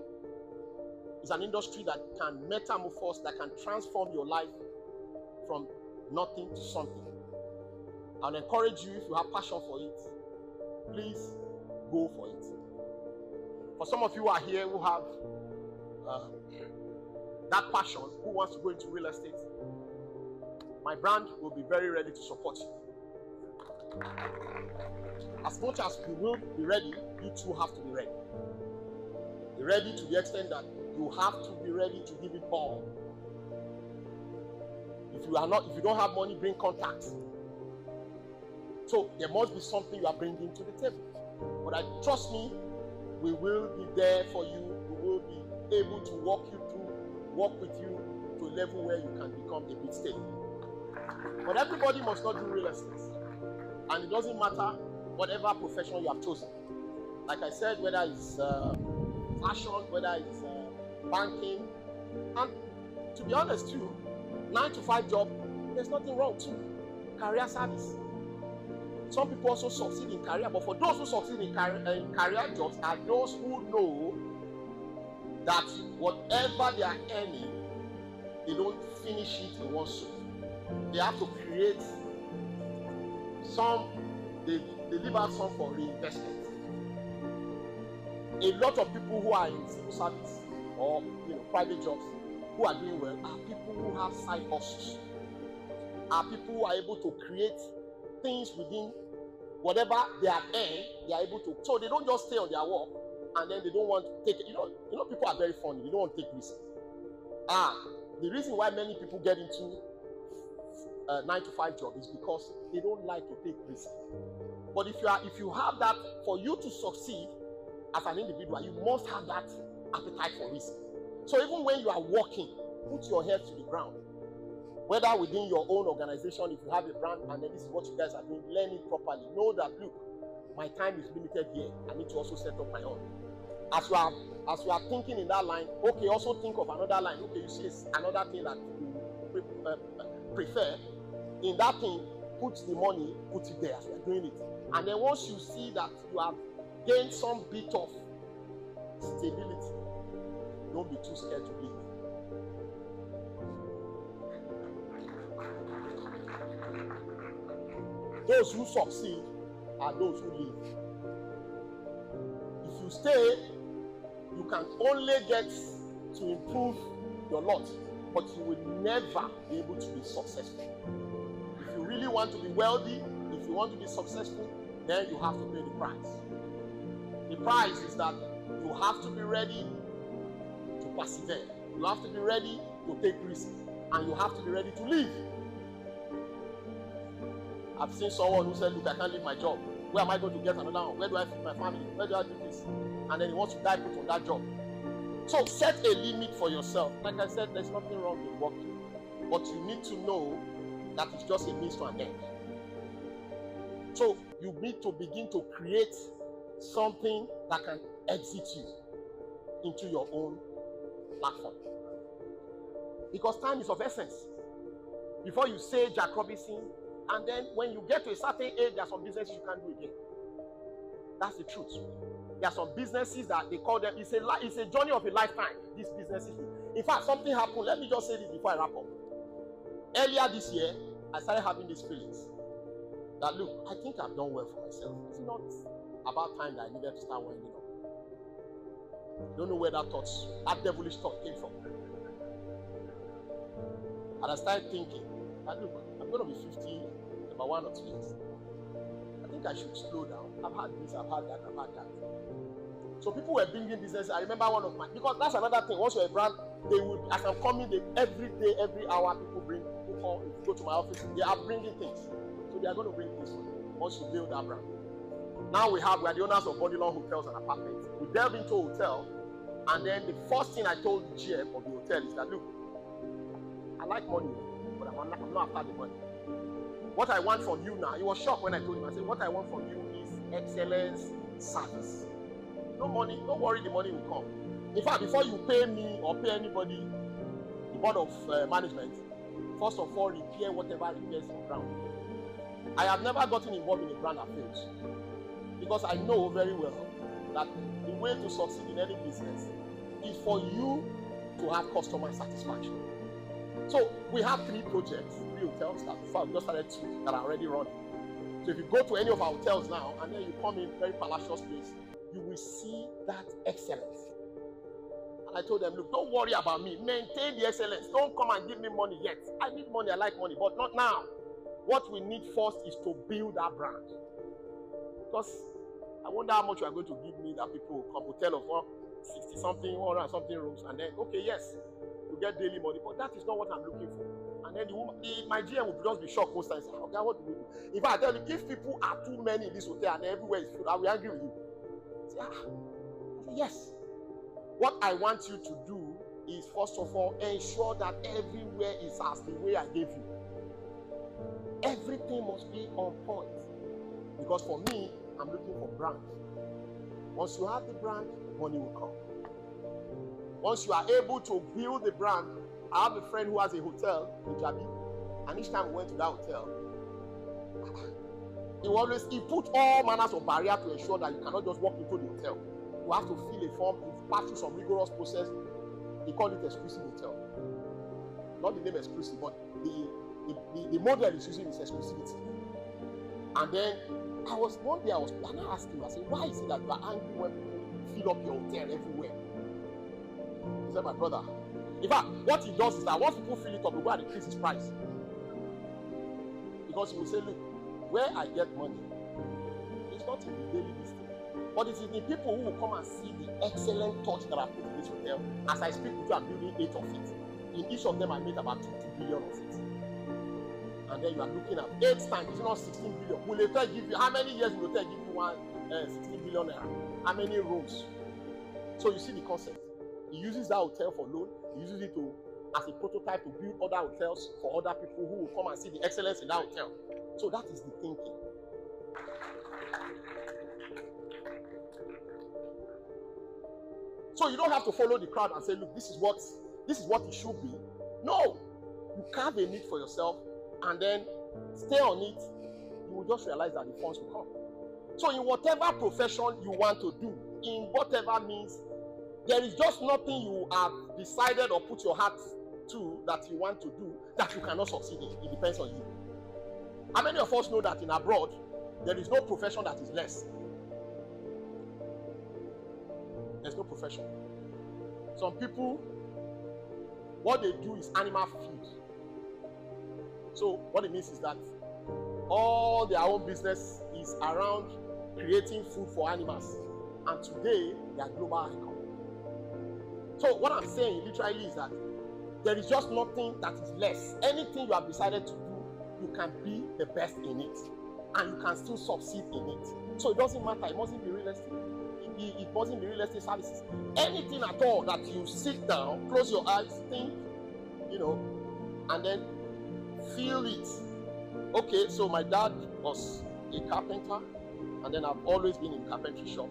It's an industry that can metamorphose, that can transform your life from nothing to something. I'll encourage you, if you have passion for it, please go for it. For some of you who are here who have that passion, who wants to go into real estate, my brand will be very ready to support you. As much as we will be ready, you too have to be ready. Be ready to the extent that you have to be ready to give it all. If you don't have money, bring contacts. So there must be something you are bringing to the table. But trust me, we will be there for you. We will be able to walk with you to a level where you can become a bit stable. But everybody must not do real estate. And it doesn't matter whatever profession you have chosen. Like I said, whether it's fashion, whether it's banking, and to be honest too, 9-to-5 job, there's nothing wrong too. Career service. Some people also succeed in career, but for those who succeed in career jobs are those who know that whatever they are earning, they don't finish it in one swoop. They have to create some, they leave out some for reinvestment. A lot of people who are in civil service or private jobs who are doing well are people who have side hustles, are people who are able to create things within whatever they have earned. They are able to, so they don't just stay on their work and then they don't want to take it. People are very funny. They don't want to take risks. The reason why many people get into 9-to-5 job is because they don't like to take risks. But if you have that, for you to succeed as an individual, you must have that appetite for risk. So even when you are working, put your head to the ground. Whether within your own organization, if you have a brand and then this is what you guys are doing, learn it properly. Know that, look, my time is limited here. I need to also set up my own. As you are thinking in that line, okay, also think of another line. Okay, you see another thing that you prefer. In that thing, put the money, put it there as you are doing it. And then once you see that you have gained some bit of stability, don't be too scared to leave. Those who succeed are those who leave. If you stay, you can only get to improve your lot, but you will never be able to be successful. If you really want to be wealthy, if you want to be successful, then you have to pay the price. The price is that you have to be ready to persevere. You have to be ready to take risks, and you have to be ready to leave. I've seen someone who said, look, I can't leave my job. Where am I going to get another one? Where do I feed my family? Where do I do this? And then he wants to die put on that job. So set a limit for yourself. Like I said, there's nothing wrong with working, but you need to know that it's just a means to an end. So you need to begin to create something that can exit you into your own platform. Because time is of essence. Before you say Jack Robinson, and then when you get to a certain age, there are some businesses you can't do again. That's the truth. There are some businesses that they call them, it's a journey of a lifetime. These businesses. In fact, something happened. Let me just say this before I wrap up. Earlier this year, I started having these feelings that, look, I think I've done well for myself. It's not about time that I needed to start winding up. Don't know where that devilish thought came from. And I started thinking that, look, I'm going to be 50 in about 1 or 2 years. I think I should slow down. I've had this, I've had that, I've had that. So people were bringing business. I remember one of my, because that's another thing. Once you're a brand, they will, as I'm coming, every day, every hour, people call, if you go to my office, they are bringing things. So they are going to bring things for you once you build that brand. Now we are the owners of Bodylon Hotels and Apartments. We delve into a hotel, and then the first thing I told the GM of the hotel is that, look, I like money, but I'm not after the money. What I want from you now, he was shocked when I told him. I said, what I want from you is excellence, service. No money, don't worry, the money will come. In fact, before you pay me or pay anybody, the board of management, first of all, repair whatever repairs your ground. I have never gotten involved in a brand that fails, because I know very well that the way to succeed in any business is for you to have customer satisfaction. So we have 3 projects, 3 hotels that we just started 2 that are already running. So if you go to any of our hotels now and then you come in very palatial place, you will see that excellence. And I told them, look, don't worry about me. Maintain the excellence. Don't come and give me money yet. I need money, I like money, but not now. What we need first is to build our brand. Because I wonder how much you are going to give me that people will come, hotel of 60-something, 100-something rooms, and then, okay, yes, you get daily money, but that is not what I'm looking for. And then my GM would just be shocked most times. Okay, what do we do? In fact, I tell you, if people are too many in this hotel and everywhere is filled, I will be angry with you. I say, yes. What I want you to do is, first of all, ensure that everywhere is as the way I gave you. Everything must be on point. Because for me, I'm looking for brand. Once you have the brand, money will come. Once you are able to build the brand, I have a friend who has a hotel in Jabi, and each time we went to that hotel, he put all manners of barrier to ensure that you cannot just walk into the hotel. You have to fill a form. passed through some rigorous process. They call it exclusive hotel. Not the name exclusive, but the model is using is exclusivity. And then one day I was asking him, I said, why is it that you are angry when people fill up your hotel everywhere? He said, my brother, in fact, what he does is that once people fill it up, he go and increase his price. Because he will say, look, where I get money, it's not in the daily listing, but it is the people who will come and see the excellent touch that I put in this hotel. As I speak with you, I'm building 8 of it. In each of them, I made about 2 billion of it. And then you are looking at 8 times, it's not 16 billion. Will the hotel give you, how many years will the hotel give you 16 billion naira? How many rooms? So you see the concept. He uses that hotel for loan. He uses it as a prototype to build other hotels for other people who will come and see the excellence in that hotel. So that is the thinking. So you don't have to follow the crowd and say, look, this is what it should be. No, you carve a need for yourself and then stay on it. You will just realize that the funds will come. So in whatever profession you want to do, in whatever means, there is just nothing you have decided or put your heart to that you want to do that you cannot succeed in. It depends on you. How many of us know that in abroad, there is no profession that is less? There's no profession. Some people, what they do is animal feed. So what it means is that all their own business is around creating food for animals. And today, they are global icon. So what I'm saying literally is that there is just nothing that is less. Anything you have decided to do, you can be the best in it. And you can still succeed in it. So it doesn't matter. It mustn't be real estate. It mustn't be real estate services. Anything at all that you sit down, close your eyes, think, and then feel it. Okay, so my dad was a carpenter, and then I've always been in carpentry shop.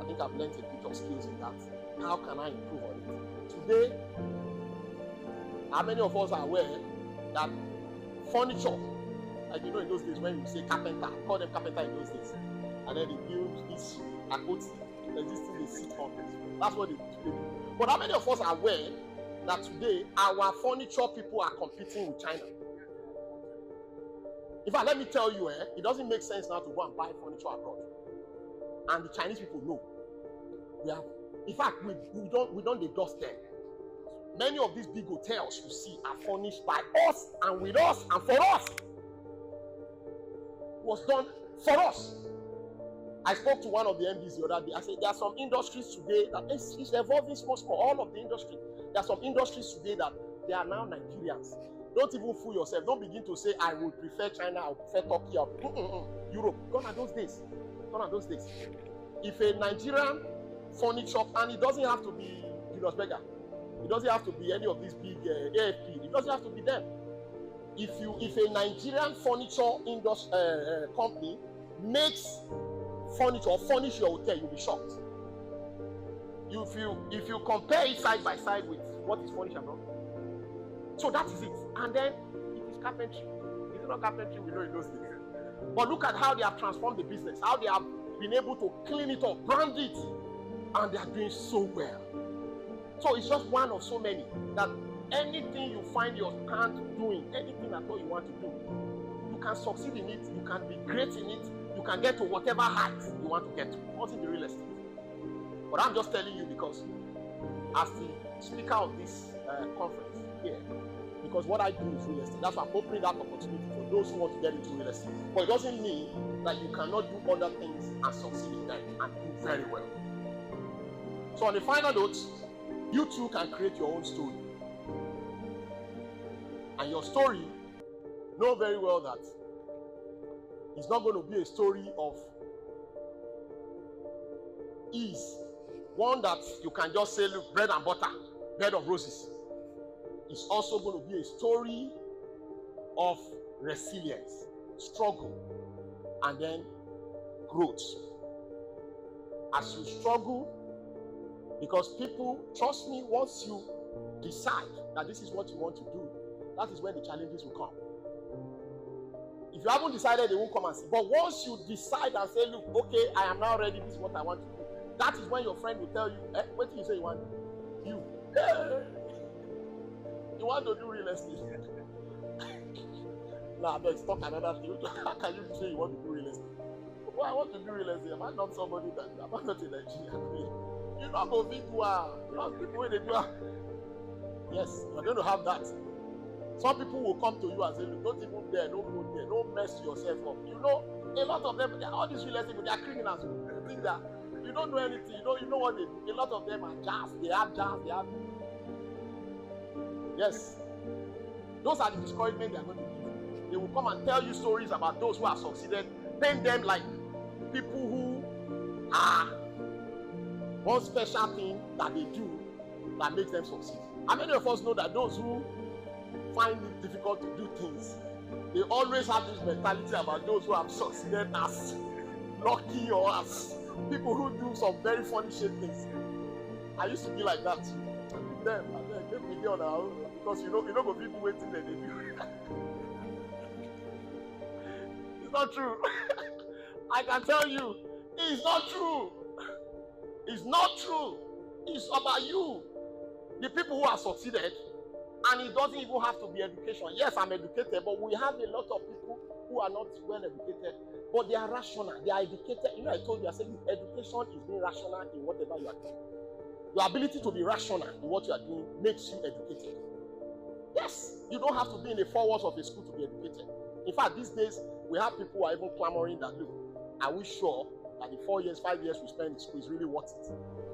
I think I've learned a bit of skills in that. How can I improve on it? Today, how many of us are aware that furniture, like in those days when you say carpenter, call them carpenter in those days, and then they build this akoti, existing they sit on. That's what they do. But how many of us are aware that today our furniture people are competing with China? In fact, let me tell you, it doesn't make sense now to go and buy furniture abroad. And the Chinese people know. In fact, we don't dust them. Many of these big hotels you see are furnished by us and with us and for us. It was done for us. I spoke to one of the MDs the other day. I said there are some industries today that it's evolving small. All of the industry. There are some industries today that they are now Nigerians. Don't even fool yourself. Don't begin to say I would prefer China, I would prefer Turkey, Europe. Gone are those days. If a Nigerian furniture, and it doesn't have to be Julius Berger, it doesn't have to be any of these big AFP, it doesn't have to be them. If a Nigerian furniture industry company makes furniture or furnish your hotel, you'll be shocked. If you compare it side by side with what is furnished abroad. So that is it. And then it is carpentry. It's not carpentry we know in those days. But look at how they have transformed the business, how they have been able to clean it up, brand it, and they are doing so well. So it's just one of so many that anything you find your hand doing, anything at all you want to do, you can succeed in it, you can be great in it, you can get to whatever height you want to get to. What's in the real estate? But I'm just telling you because as the speaker of this conference here, because what I do is real estate. That's why I'm opening that opportunity for those who want to get into real estate. But it doesn't mean that you cannot do other things and succeed in them and do very well. So on the final note, you too can create your own story. And your story, know very well that it's not going to be a story of ease. One that you can just say, look, bread and butter, bed of roses. It's also going to be a story of resilience, struggle, and then growth. As you struggle, because people, trust me, once you decide that this is what you want to do, that is when the challenges will come. If you haven't decided, they won't come and see. But once you decide and say, look, okay, I am now ready, this is what I want to do, That is when your friend will tell you, what do you say you want? You want to do real estate? Nah, let's talk another thing. How can you say you want to do real estate? Well, I want to do real estate. Am I not somebody that am I not in Nigeria? You not go fit well. You know people when they do. Yes, you're going to have that. Some people will come to you and say, look, don't even dare, don't go there, don't mess yourself up. You know, a lot of them, all these real estate people, they are criminals. You think that you don't know anything, you know what they do. A lot of them are jazz, they have. Yes. Those are the discouragement they are going to give. They will come and tell you stories about those who have succeeded, paint them like people who are one special thing that they do that makes them succeed. How many of us know that those who find it difficult to do things, they always have this mentality about those who have succeeded as lucky or as people who do some very funny shit things? I used to be like that too. Then make me on our own because you know go people waiting that they do. It's not true. I can tell you, it's not true. It's not true. It's about you. The people who have succeeded, and it doesn't even have to be education. Yes, I'm educated, but we have a lot of people who are not well educated, but they are rational. They are educated. You know, I told you, I said education is being rational in whatever you are doing. Your ability to be rational in what you are doing makes you educated. Yes, you don't have to be in the 4 walls of a school to be educated. In fact, these days, we have people who are even clamoring that, look, are we sure that the 4 years, 5 years we spend in school is really worth it?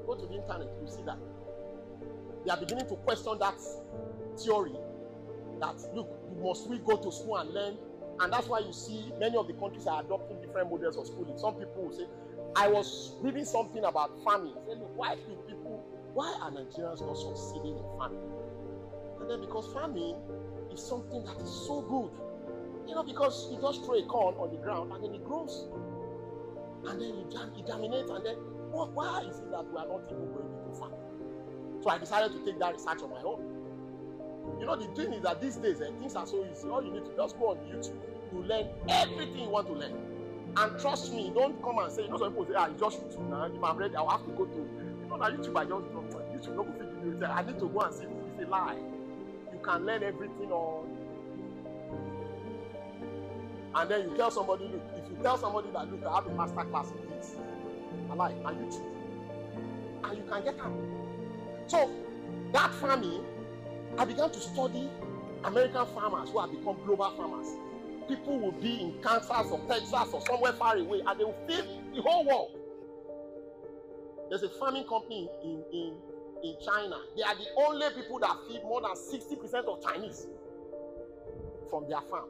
Go to the internet, you see that. They are beginning to question that theory that, look, must we go to school and learn? And that's why you see many of the countries are adopting different models of schooling. Some people will say, I was reading something about farming. Say, look, why are Nigerians not succeeding in farming? And then because farming is something that is so good. You know, because you just throw a corn on the ground and then it grows. And then it germinates, and then why is it that we are not even going into farming? So I decided to take that research on my own. You know, the thing is that these days, things are so easy. All you need to just go on YouTube to learn everything you want to learn. And trust me, don't come and say, you know, some people say, it's just YouTube now. If I'm ready, I'll have to go to, you know, now YouTube, I just don't. YouTube not going to give you. I need to go and see if it's a lie. You can learn everything on. And then you tell somebody, look, if you tell somebody that, look, I have a master class in this, I like, on YouTube. And you can get them. So, that farming, I began to study American farmers who have become global farmers. People will be in Kansas or Texas or somewhere far away, and they will feed the whole world. There's a farming company in China. They are the only people that feed more than 60% of Chinese from their farm.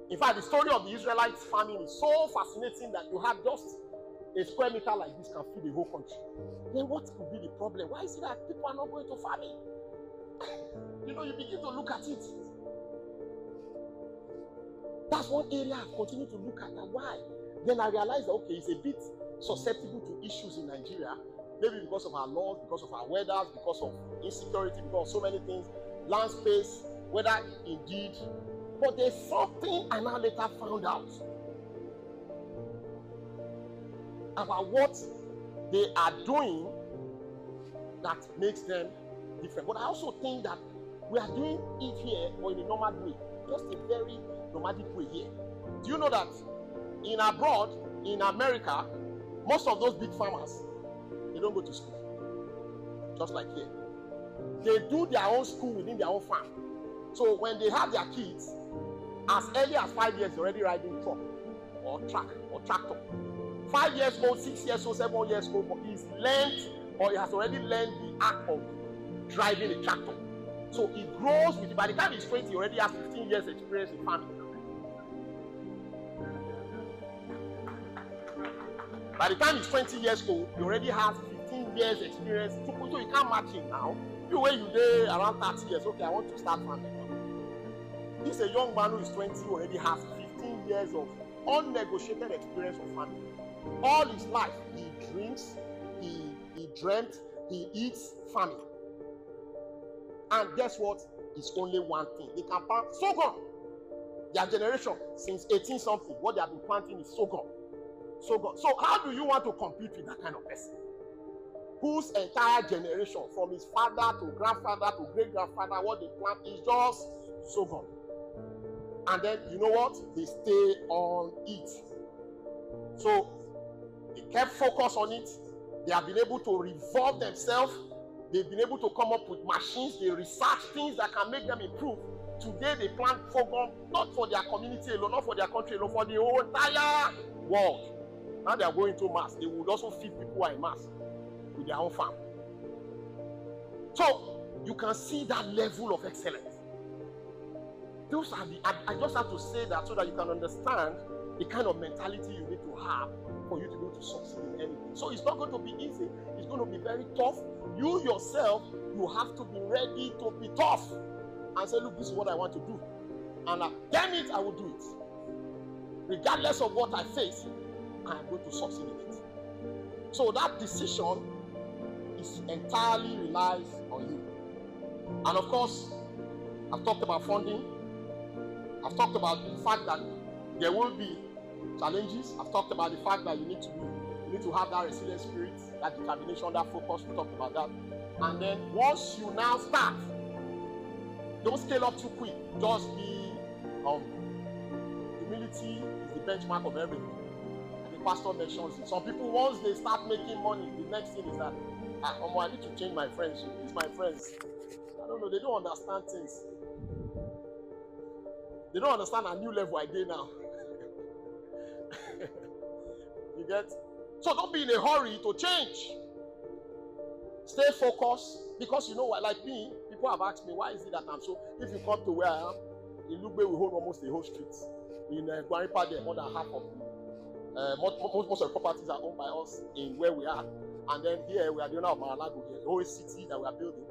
In fact, the story of the Israelites farming is so fascinating that you have just a square meter like this can feed the whole country. Then what could be the problem? Why is it that people are not going to farming? You know, you begin to look at it. That's one area I've continued to look at, and why. Then I realized that, okay, it's a bit susceptible to issues in Nigeria, maybe because of our laws, because of our weather, because of insecurity, because of so many things, land space, whether indeed. But there's something I now later found out about what they are doing that makes them different. But I also think that we are doing it here or in a normal way, just a very nomadic way here. Do you know that in abroad, in America, most of those big farmers, they don't go to school, just like here. They do their own school within their own farm. So when they have their kids, as early as 5 years, they're already riding truck or tractor. 5 years old, 6 years old, 7 years old, he's learned or he has already learned the act of driving a tractor. So he grows with it. By the time he's 20, he already has 15 years experience in farming. By the time he's 20 years old, he already has 15 years experience. So you can't match him now. You when you there around 30 years, okay, I want to start farming. This is a young man who is 20, who already has 15 years of unnegotiated experience of farming. All his life, he drinks, he dreamt, he eats farming. And guess what? It's only one thing. They can plant sorghum. Their generation, since 18 something, what they have been planting is sorghum. So God. So how do you want to compete with that kind of person? Whose entire generation, from his father to grandfather to great grandfather, what they plant is just so God. And then you know what? They stay on it. So they kept focus on it. They have been able to revolve themselves. They've been able to come up with machines. They research things that can make them improve. Today they plant program not for their community alone, not for their country alone, for the whole entire world. Now they are going to Mars. They would also feed people who are in Mars with their own farm. So you can see that level of excellence. Those are the. I just have to say that so that you can understand the kind of mentality you need to have for you to be able to succeed in anything. So it's not going to be easy. It's going to be very tough. You yourself, you have to be ready to be tough and say, look, this is what I want to do, and damn it, I will do it, regardless of what I face. I am going to succeed in it. So that decision is entirely relies on you. And of course, I've talked about funding. I've talked about the fact that there will be challenges. I've talked about the fact that you need to have that resilient spirit, that determination, that focus. We talked about that. And then once you now start, don't scale up too quick. Just be humility is the benchmark of everything. And the pastor mentions it. Some people, once they start making money, the next thing is that I need to change my friends. It's my friends. I don't know, they don't understand things. They don't understand a new level I did now. You get? So don't be in a hurry to change. Stay focused, because you know what, like me, people have asked me, why is it that I'm so, if you come to where I am, in Lugbe we hold almost the whole street. In Guaripa there, more than half of most of the properties are owned by us in where we are. And then here we are the owner of Mar-a-Lago here, the whole city that we are building.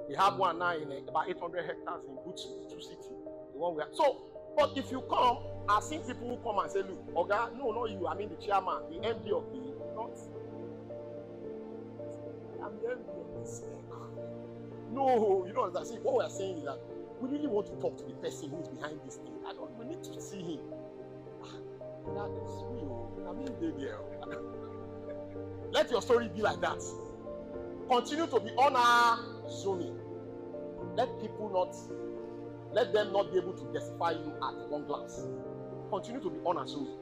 We have one now in about 800 hectares in Butu City. The one we are. So, but if you come, I've seen people who come and say, look, Oga, no, not you, I mean the chairman, the MD of the, not, I'm the MD of this. No, you don't understand. See, what we are saying is that we really want to talk to the person who is behind this thing. We need to see him. That is real. I mean, there. Let your story be like that. Continue to be unassuming. Let them not be able to decipher you at one glance. Continue to be unassuming.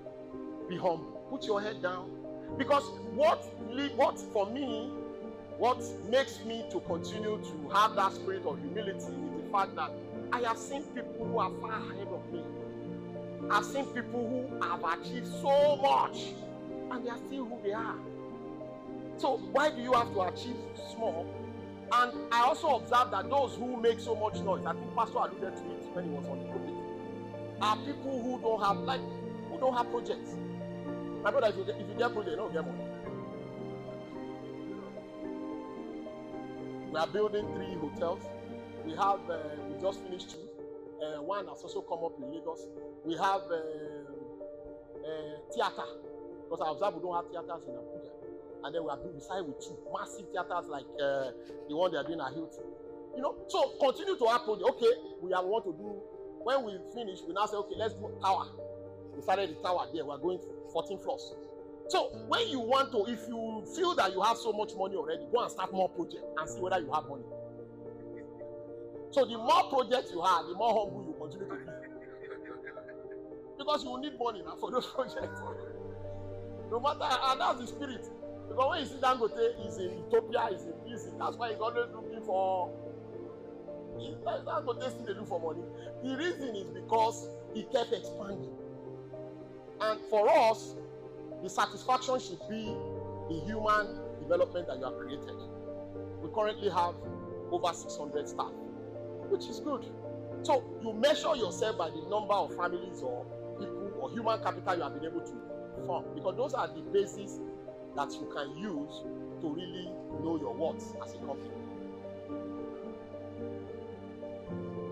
Be humble. Put your head down. Because what for me, what makes me to continue to have that spirit of humility is the fact that I have seen people who are far ahead of me. I've seen people who have achieved so much and they are still who they are. So why do you have to achieve small? And I also observe that those who make so much noise, I think Pastor alluded to it when he was on the pulpit, are people who don't have projects. My brother, if you get project, you don't get money. We are building 3 hotels. We have we just finished 2. One has also come up in Lagos. We have theater, because I observe we don't have theaters in Abuja. And then we are beside with 2 massive theaters like the one they are doing at Hilton. You know, so continue to have project. Okay, we want to do. When we finish, we now say, okay, let's do a tower. We started the tower there. We are going 14 floors. So when you want to, if you feel that you have so much money already, go and start more projects and see whether you have money. So the more projects you have, the more humble you continue to be. Because you will need money now for those projects. No matter, and that's the spirit. Because when you see Dangote, he's in Ethiopia, he's in this, that's why he's always looking for. Dangote still they look for money. The reason is because he kept expanding. And for us, the satisfaction should be the human development that you have created. We currently have over 600 staff, which is good. So you measure yourself by the number of families or people or human capital you have been able to form, because those are the basis that you can use to really know your worth as a company.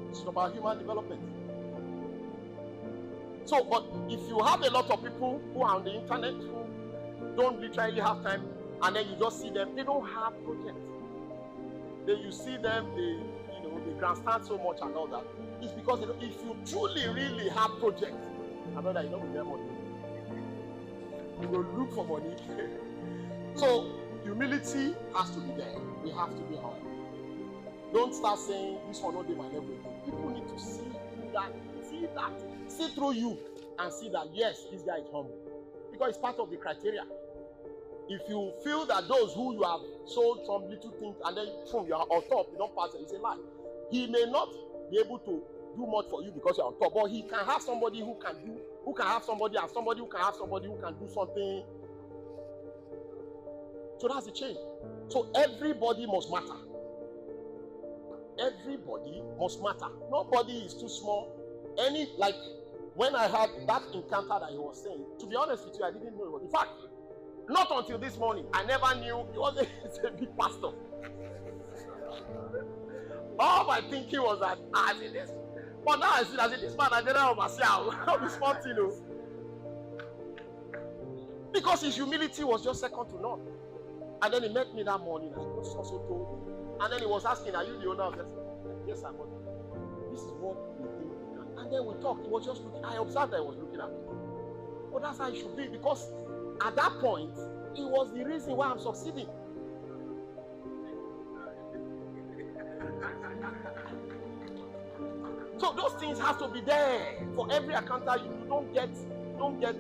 It's about human development. So, but if you have a lot of people who are on the internet who don't literally have time, and then you just see them, they don't have projects. You see them, they grandstand so much and all that. It's because if you truly really have projects, I know that you don't get money. You will look for money. So humility has to be there. We have to be humble. Don't start saying this will not be my level. People need to see through you and see that yes, this guy is humble. Because it's part of the criteria. If you feel that those who you have sold some little things and then boom, you are on top, you don't pass it, it's a lie. He may not be able to do much for you because you're on top, but he can have somebody who can have somebody, and somebody who can have somebody who can do something. So that's the change. So everybody must matter. Everybody must matter. Nobody is too small. Like when I had that encounter that he was saying, to be honest with you, I didn't know it was. In fact, not until this morning, I never knew he was a big pastor. All my thinking was that I see this, but now I see that this man I didn't know myself. I'll be smart, you know. Because his humility was just second to none. And then he met me that morning. I was also told him. And then he was asking, "Are you the owner of this?" Yes, I'm. This is what we think. And then we talked. He was just looking. I observed that he was looking at me. But that's how it should be, because at that point, it was the reason why I'm succeeding. So those things have to be there for every accountant. You don't get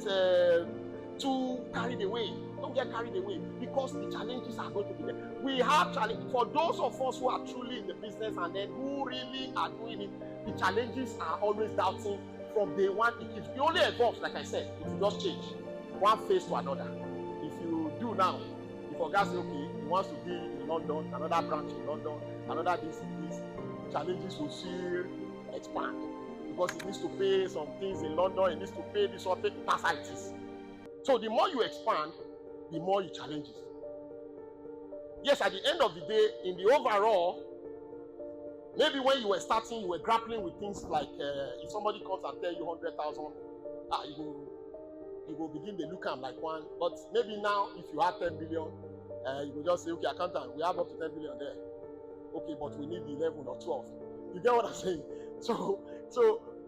too carried away. Don't get carried away, because the challenges are going to be there. We have challenges for those of us who are truly in the business and then who really are doing it. The challenges are always doubting from day one. It only evolves, like I said. It will just change one phase to another. If you do now, if a guy say okay, he wants to be in London, another branch in London, another this, challenges will still expand, because he needs to pay some things in London, he needs to pay this or pay facilities. So the more you expand, the more you challenges. Yes, at the end of the day, in the overall, maybe when you were starting, you were grappling with things like if somebody comes and tell you 100,000, you will begin to look at him like one. But maybe now, if you have 10 billion, you will just say, okay, accountant, we have up to 10 billion there. Okay, but we need 11 or 12. You get what I'm saying? So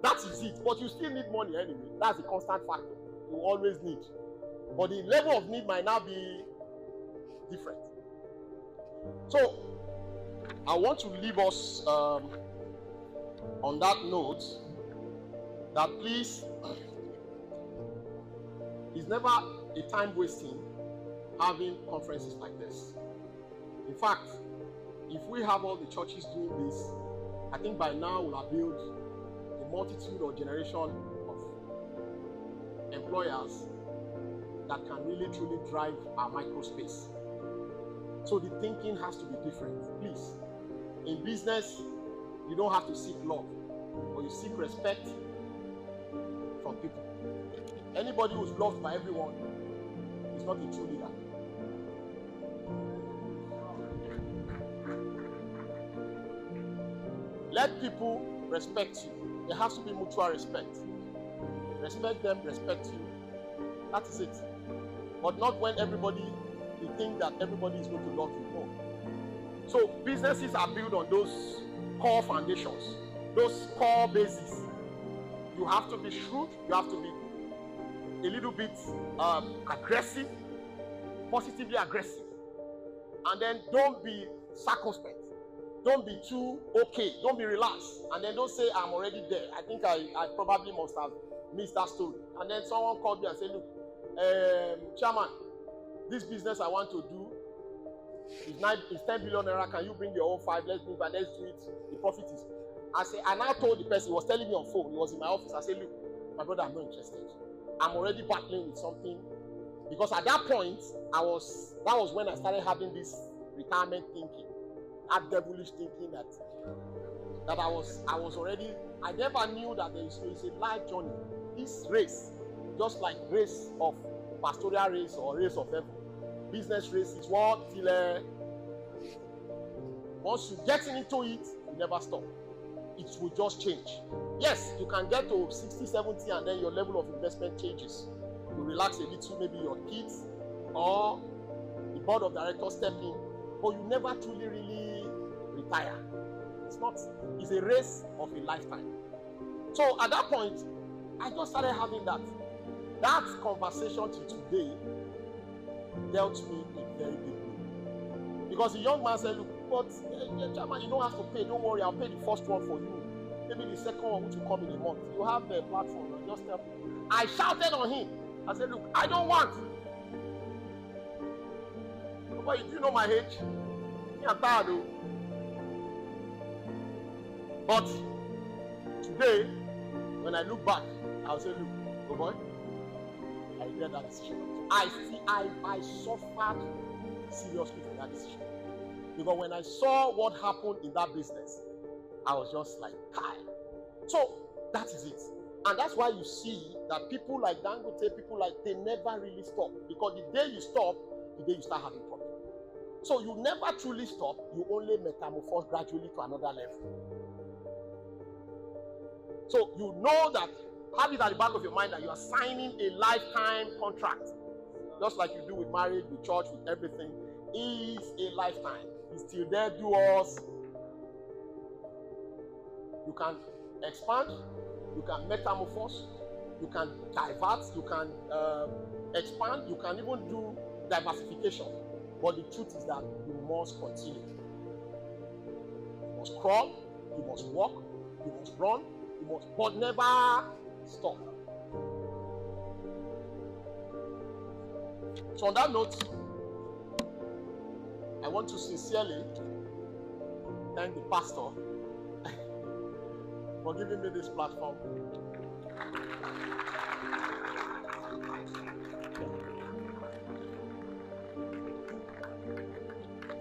that is it. But you still need money anyway. That's a constant factor. You always need. But the level of need might now be different. So I want to leave us on that note, that please, it's never a time wasting having conferences like this. In fact, if we have all the churches doing this, I think by now we'll have built a multitude or generation of employers that can really truly drive our microspace. So the thinking has to be different. Please, in business, you don't have to seek love, but you seek respect from people. Anybody who's loved by everyone is not a true leader. Let people respect you. There has to be mutual respect. Respect them, respect you. That is it. But not when you think that everybody is going to love you more. So businesses are built on those core foundations, those core bases. You have to be shrewd. You have to be a little bit aggressive, positively aggressive. And then don't be circumspect. Don't be too okay. Don't be relaxed. And then don't say, I'm already there. I think I probably must have missed that story. And then someone called me and said, look, chairman, this business I want to do is 10 billion naira. Can you bring your own 5? Let's do it. The profit is. I now told the person, he was telling me on phone, he was in my office. I said, look, my brother, I'm not interested. I'm already battling with something. Because at that point, that was when I started having this retirement thinking. That devilish thinking that I was already, I never knew that there is a life journey. This race, just like race of pastoral race or race of heaven, business race is what till once you get into it, you never stop. It will just change. Yes, you can get to 60, 70 and then your level of investment changes. You relax a little, maybe your kids or the board of directors step in, but you never truly really retire. It's a race of a lifetime. So at that point, I just started having that that conversation till today dealt me a very big blow. Because the young man said, look, but chairman, you don't have to pay. Don't worry, I'll pay the first one for you. Maybe the second one which will come in a month. You have a platform. Just tell people. I shouted on him. I said, look, I don't want. But do you know my age? I'm tired. But today, when I look back, I'll say, look, oh boy, I regret that decision. I suffered seriously for that decision. Because when I saw what happened in that business, I was just like, tired. So that is it. And that's why you see that people like Dangote, people like, they never really stop. Because the day you stop, the day you start having problems. So you never truly stop, you only metamorphose gradually to another level. So you know that, have it at the back of your mind that you are signing a lifetime contract. Just like you do with marriage, with church, with everything. Is a lifetime. He's still there, do us. You can expand, you can metamorphose, you can divert, you can expand, you can even do diversification. But the truth is that you must continue. You must crawl, you must walk, you must run, you must, but never stop. So on that note, I want to sincerely thank the pastor for giving me this platform.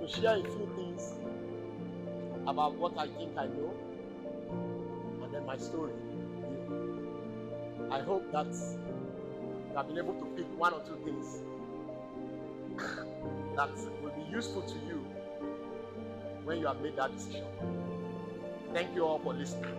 To share a few things about what I think I know, and then my story. I hope that you have been able to pick one or two things that will be useful to you when you have made that decision. Thank you all for listening.